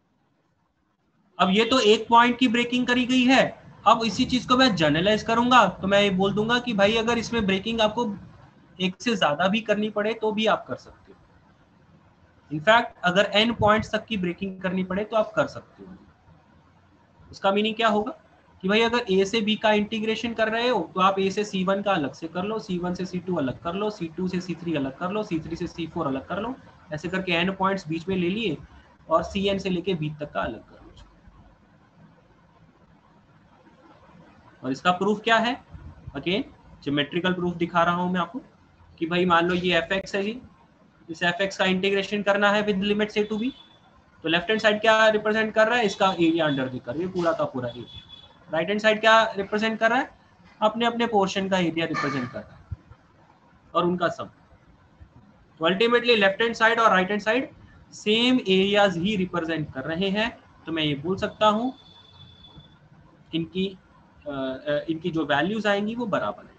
अब ये तो एक पॉइंट की ब्रेकिंग करी गई है। अब इसी चीज को मैं जनरलाइज करूंगा तो मैं ये बोल दूंगा कि भाई अगर इसमें ब्रेकिंग आपको एक से ज्यादा भी करनी पड़े तो भी आप कर सकते हो। इनफैक्ट अगर n पॉइंट्स तक की ब्रेकिंग करनी पड़े तो आप कर सकते हो। उसका मीनिंग क्या होगा कि भाई अगर a से b का इंटीग्रेशन कर रहे हो तो आप a से c1 का अलग से कर लो, c1 से c2 अलग कर लो, c2 से c3 अलग कर लो, c3 से c4 अलग कर लो, ऐसे करके n पॉइंट्स बीच में ले लिए और cn से लेके b तक का अलग कर लो। और इसका प्रूफ क्या है, अगेन ज्योमेट्रिकल प्रूफ दिखा रहा हूं मैं आपको कि भाई मान लो ये fx है जी, इस fx का इंटीग्रेशन करना है विद लिमिट से टू b, तो लेफ्ट हैंड साइड क्या रिप्रेजेंट कर रहा है, इसका एरिया अंडर द कर्व, ये पूरा का पूरा एरिया। राइट हैंड साइड क्या रिप्रेजेंट कर रहा है, अपने अपने पोर्शन का एरिया रिप्रेजेंट कर रहा है और उनका सम। तो अल्टीमेटली लेफ्ट हैंड साइड और right hand side same areas ही रिप्रेजेंट कर रहे हैं। तो मैं ये बोल सकता हूं इनकी जो वैल्यूज आएंगी वो बराबर आएंगी।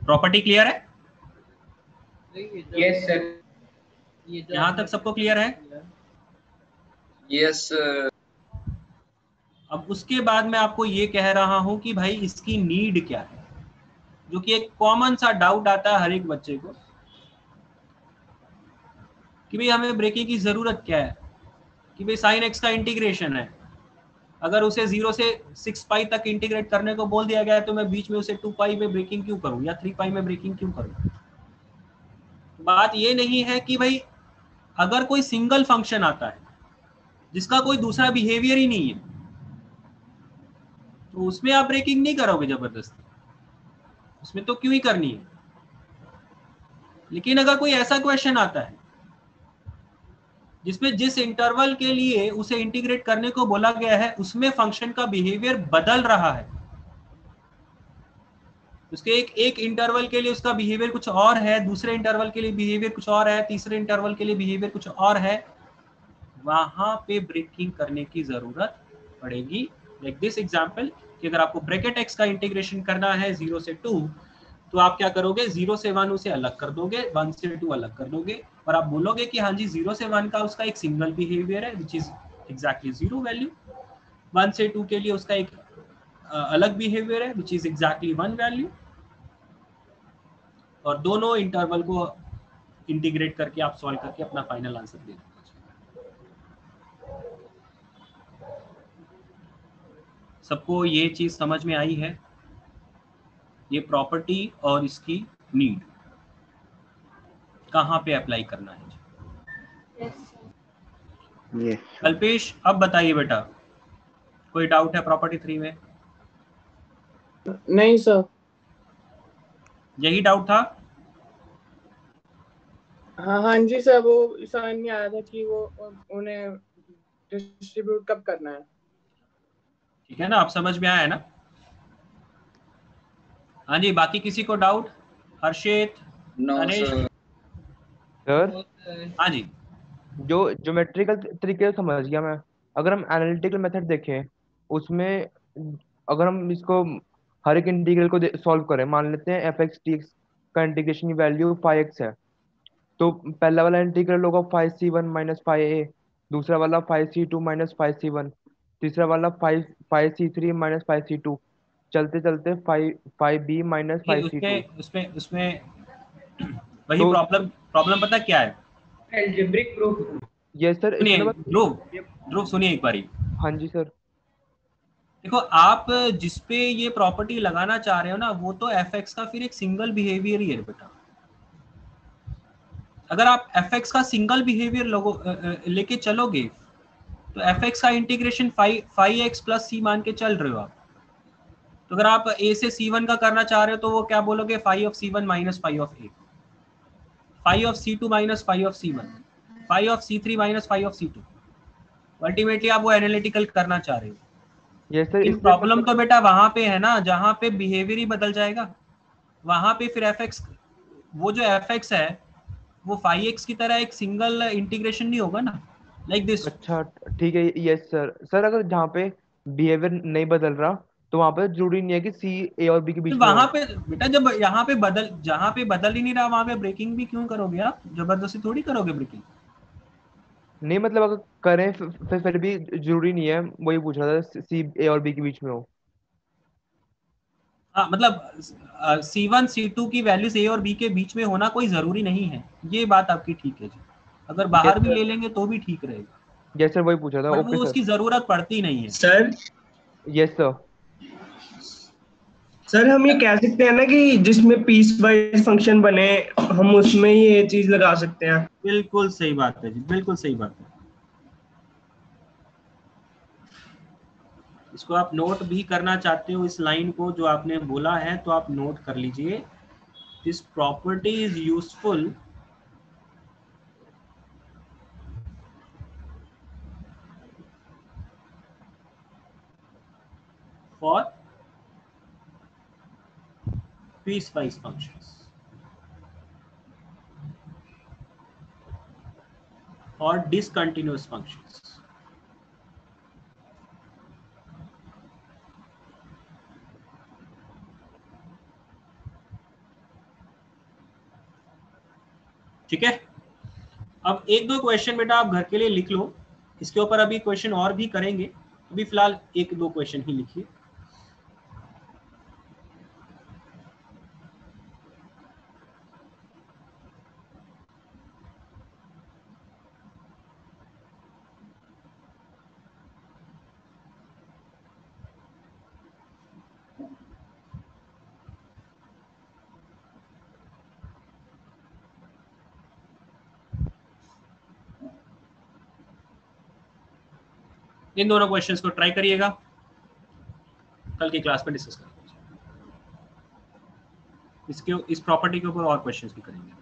प्रॉपर्टी क्लियर है? Yes sir. यहां तक सबको क्लियर है? यस। अब उसके बाद मैं आपको ये कह रहा हूं कि भाई इसकी नीड क्या है, जो कि एक कॉमन सा डाउट आता है हर एक बच्चे को कि भाई हमें ब्रेकिंग की जरूरत क्या है, कि भाई साइन एक्स का इंटीग्रेशन है, अगर उसे 0 से 6 पाई तक इंटीग्रेट करने को बोल दिया गया है तो मैं बीच में उसे 2 पाई में ब्रेकिंग क्यों करूं या 3 पाई में ब्रेकिंग क्यों करूं। बात ये नहीं है कि भाई अगर कोई सिंगल फंक्शन आता है जिसका कोई दूसरा बिहेवियर ही नहीं है तो उसमें आप ब्रेकिंग नहीं करोगे जबरदस्ती, उसमें तो क्यों ही करनी है। लेकिन अगर कोई ऐसा क्वेश्चन आता है जिसमें जिस इंटरवल के लिए उसे इंटीग्रेट करने को बोला गया है उसमें फंक्शन का बिहेवियर बदल रहा है, उसके एक इंटरवल के लिए उसका बिहेवियर कुछ और है, दूसरे इंटरवल के लिए बिहेवियर कुछ और है, तीसरे इंटरवल के लिए बिहेवियर कुछ और है, वहां पे ब्रेकिंग करने की जरूरत पड़ेगी। लाइक दिस एग्जांपल कि अगर आपको ब्रैकेट x का इंटीग्रेशन करना है 0 से 2 तो आप क्या करोगे, 0 से 1 उसे अलग कर दोगे, 1 से 2 अलग कर दोगे और आप बोलोगे कि हाँ जी 0 से 1 का उसका एक सिंगल बिहेवियर है विच इज एग्जैक्टली 0 वैल्यू, 1 से 2 के लिए उसका एक अलग बिहेवियर है विच इज एग्जैक्टली 1 वैल्यू, और दोनों इंटरवल को इंटीग्रेट करके आप सॉल्व करके अपना फाइनल आंसर दे दो। सबको ये चीज समझ में आई है, ये प्रॉपर्टी और इसकी नीड कहाँ पे अप्लाई करना है। yes. कल्पेश अब बताइए बेटा, कोई डाउट है प्रॉपर्टी 3 में? नहीं सर। यही डाउट था? हाँ जी सर, वो समझ में आया था कि वो उन्हें डिस्ट्रीब्यूट कब करना है। ठीक है ना, आप समझ में आया है ना? हाँ जी, बाकी किसी को डाउट? हर्षित, अनिश? सर हाँ जी, जो ज्योमेट्रिकल तरीके से समझ गया मैं। अगर हम एनालिटिकल मेथड देखें उसमें, अगर हम इसको हर एक इंटीग्रल को सॉल्व करें, मान लेते हैं एफ एक्स टी एक्स का इंटीग्रेशन की वैल्यू 5x है, तो पहला वाला इंटीग्रल होगा 5c1 माइनस 5a, दूसरा वाला 5c2 माइनस 5c1, तीसरा वाला 5c3 माइनस 5c2, चलते चलते 5b माइनस 5c2। उसमें उसमें वही प्रॉब्लम पता क्या है? Algebraic proof. ये सर सुनिए ध्रुव सुनिए एक बारी। हाँ जी सर। देखो, आप जिसपे ये प्रॉपर्टी लगाना चाह रहे हो ना वो तो एफ एक्स का फिर एक सिंगल बिहेवियर ही है बेटा। अगर आप एफ एक्स का सिंगल बिहेवियर लेके चलोगे तो एफ एक्स का इंटीग्रेशन 5x प्लस सी मान के चल रहे हो आप, तो अगर आप a से c1 का करना चाह रहे हो तो वो क्या बोलोगे, 5 of c1 minus 5 of a, 5 of c2 minus 5 of c1, 5 of c3 minus 5 of c2। Ultimately आप वो एनालिटिकल करना चाह रहे हो। लेकिन प्रॉब्लम तो बेटा वहां पे है ना जहां पे बिहेवियर ही बदल जाएगा, वहां पे फिर एफ एक्स, वो जो एफ एक्स है वो 5x की तरह एक सिंगल इंटीग्रेशन नहीं होगा ना, लाइक दिस। अच्छा ठीक है, यस सर। सर अगर जहाँ पे बिहेवियर नहीं बदल रहा तो वहाँ पे जरूरी नहीं है कि सी ए और बी के बीच में वहां हो। पे बेटा जब यहाँ पे जहाँ पे बदल ही नहीं रहा वहां पे ब्रेकिंग भी क्यों करोगे आप? जबरदस्ती थोड़ी करोगे ब्रेकिंग। नहीं मतलब अगर करें फिर भी जरूरी नहीं है, वही पूछ रहा था, सी ए और बी के बीच में हो। हाँ मतलब C1 C2 की वैल्यूज A और B के बीच में होना कोई जरूरी नहीं है, ये बात आपकी ठीक है जी। अगर बाहर भी ले लेंगे तो भी ठीक रहेगा। यस सर, वही पूछ रहा था। बट ओके वो उसकी जरूरत पड़ती नहीं है सर। Yes sir. सर हम ये कह सकते हैं ना कि जिसमें पीस वाइज फंक्शन बने हम उसमें ही ये चीज लगा सकते हैं। बिल्कुल सही बात है जी, बिल्कुल सही बात है। इसको आप नोट भी करना चाहते हो, इस लाइन को जो आपने बोला है तो आप नोट कर लीजिए। This property is useful for piecewise functions or discontinuous functions। ठीक है, अब एक दो क्वेश्चन बेटा आप घर के लिए लिख लो, इसके ऊपर अभी क्वेश्चन और भी करेंगे अभी फिलहाल 1-2 क्वेश्चन ही लिखिए। इन दोनों क्वेश्चंस को ट्राई करिएगा, कल की क्लास में डिस्कस करेंगे। इस प्रॉपर्टी के ऊपर और क्वेश्चंस भी करेंगे।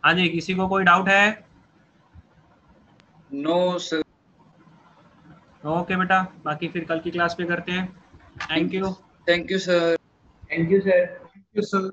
हाँ जी, किसी को कोई डाउट है? No sir. ओके बेटा, बाकी फिर कल की क्लास पे करते हैं। Thank you. Thank you sir. Thank you sir. Thank you sir.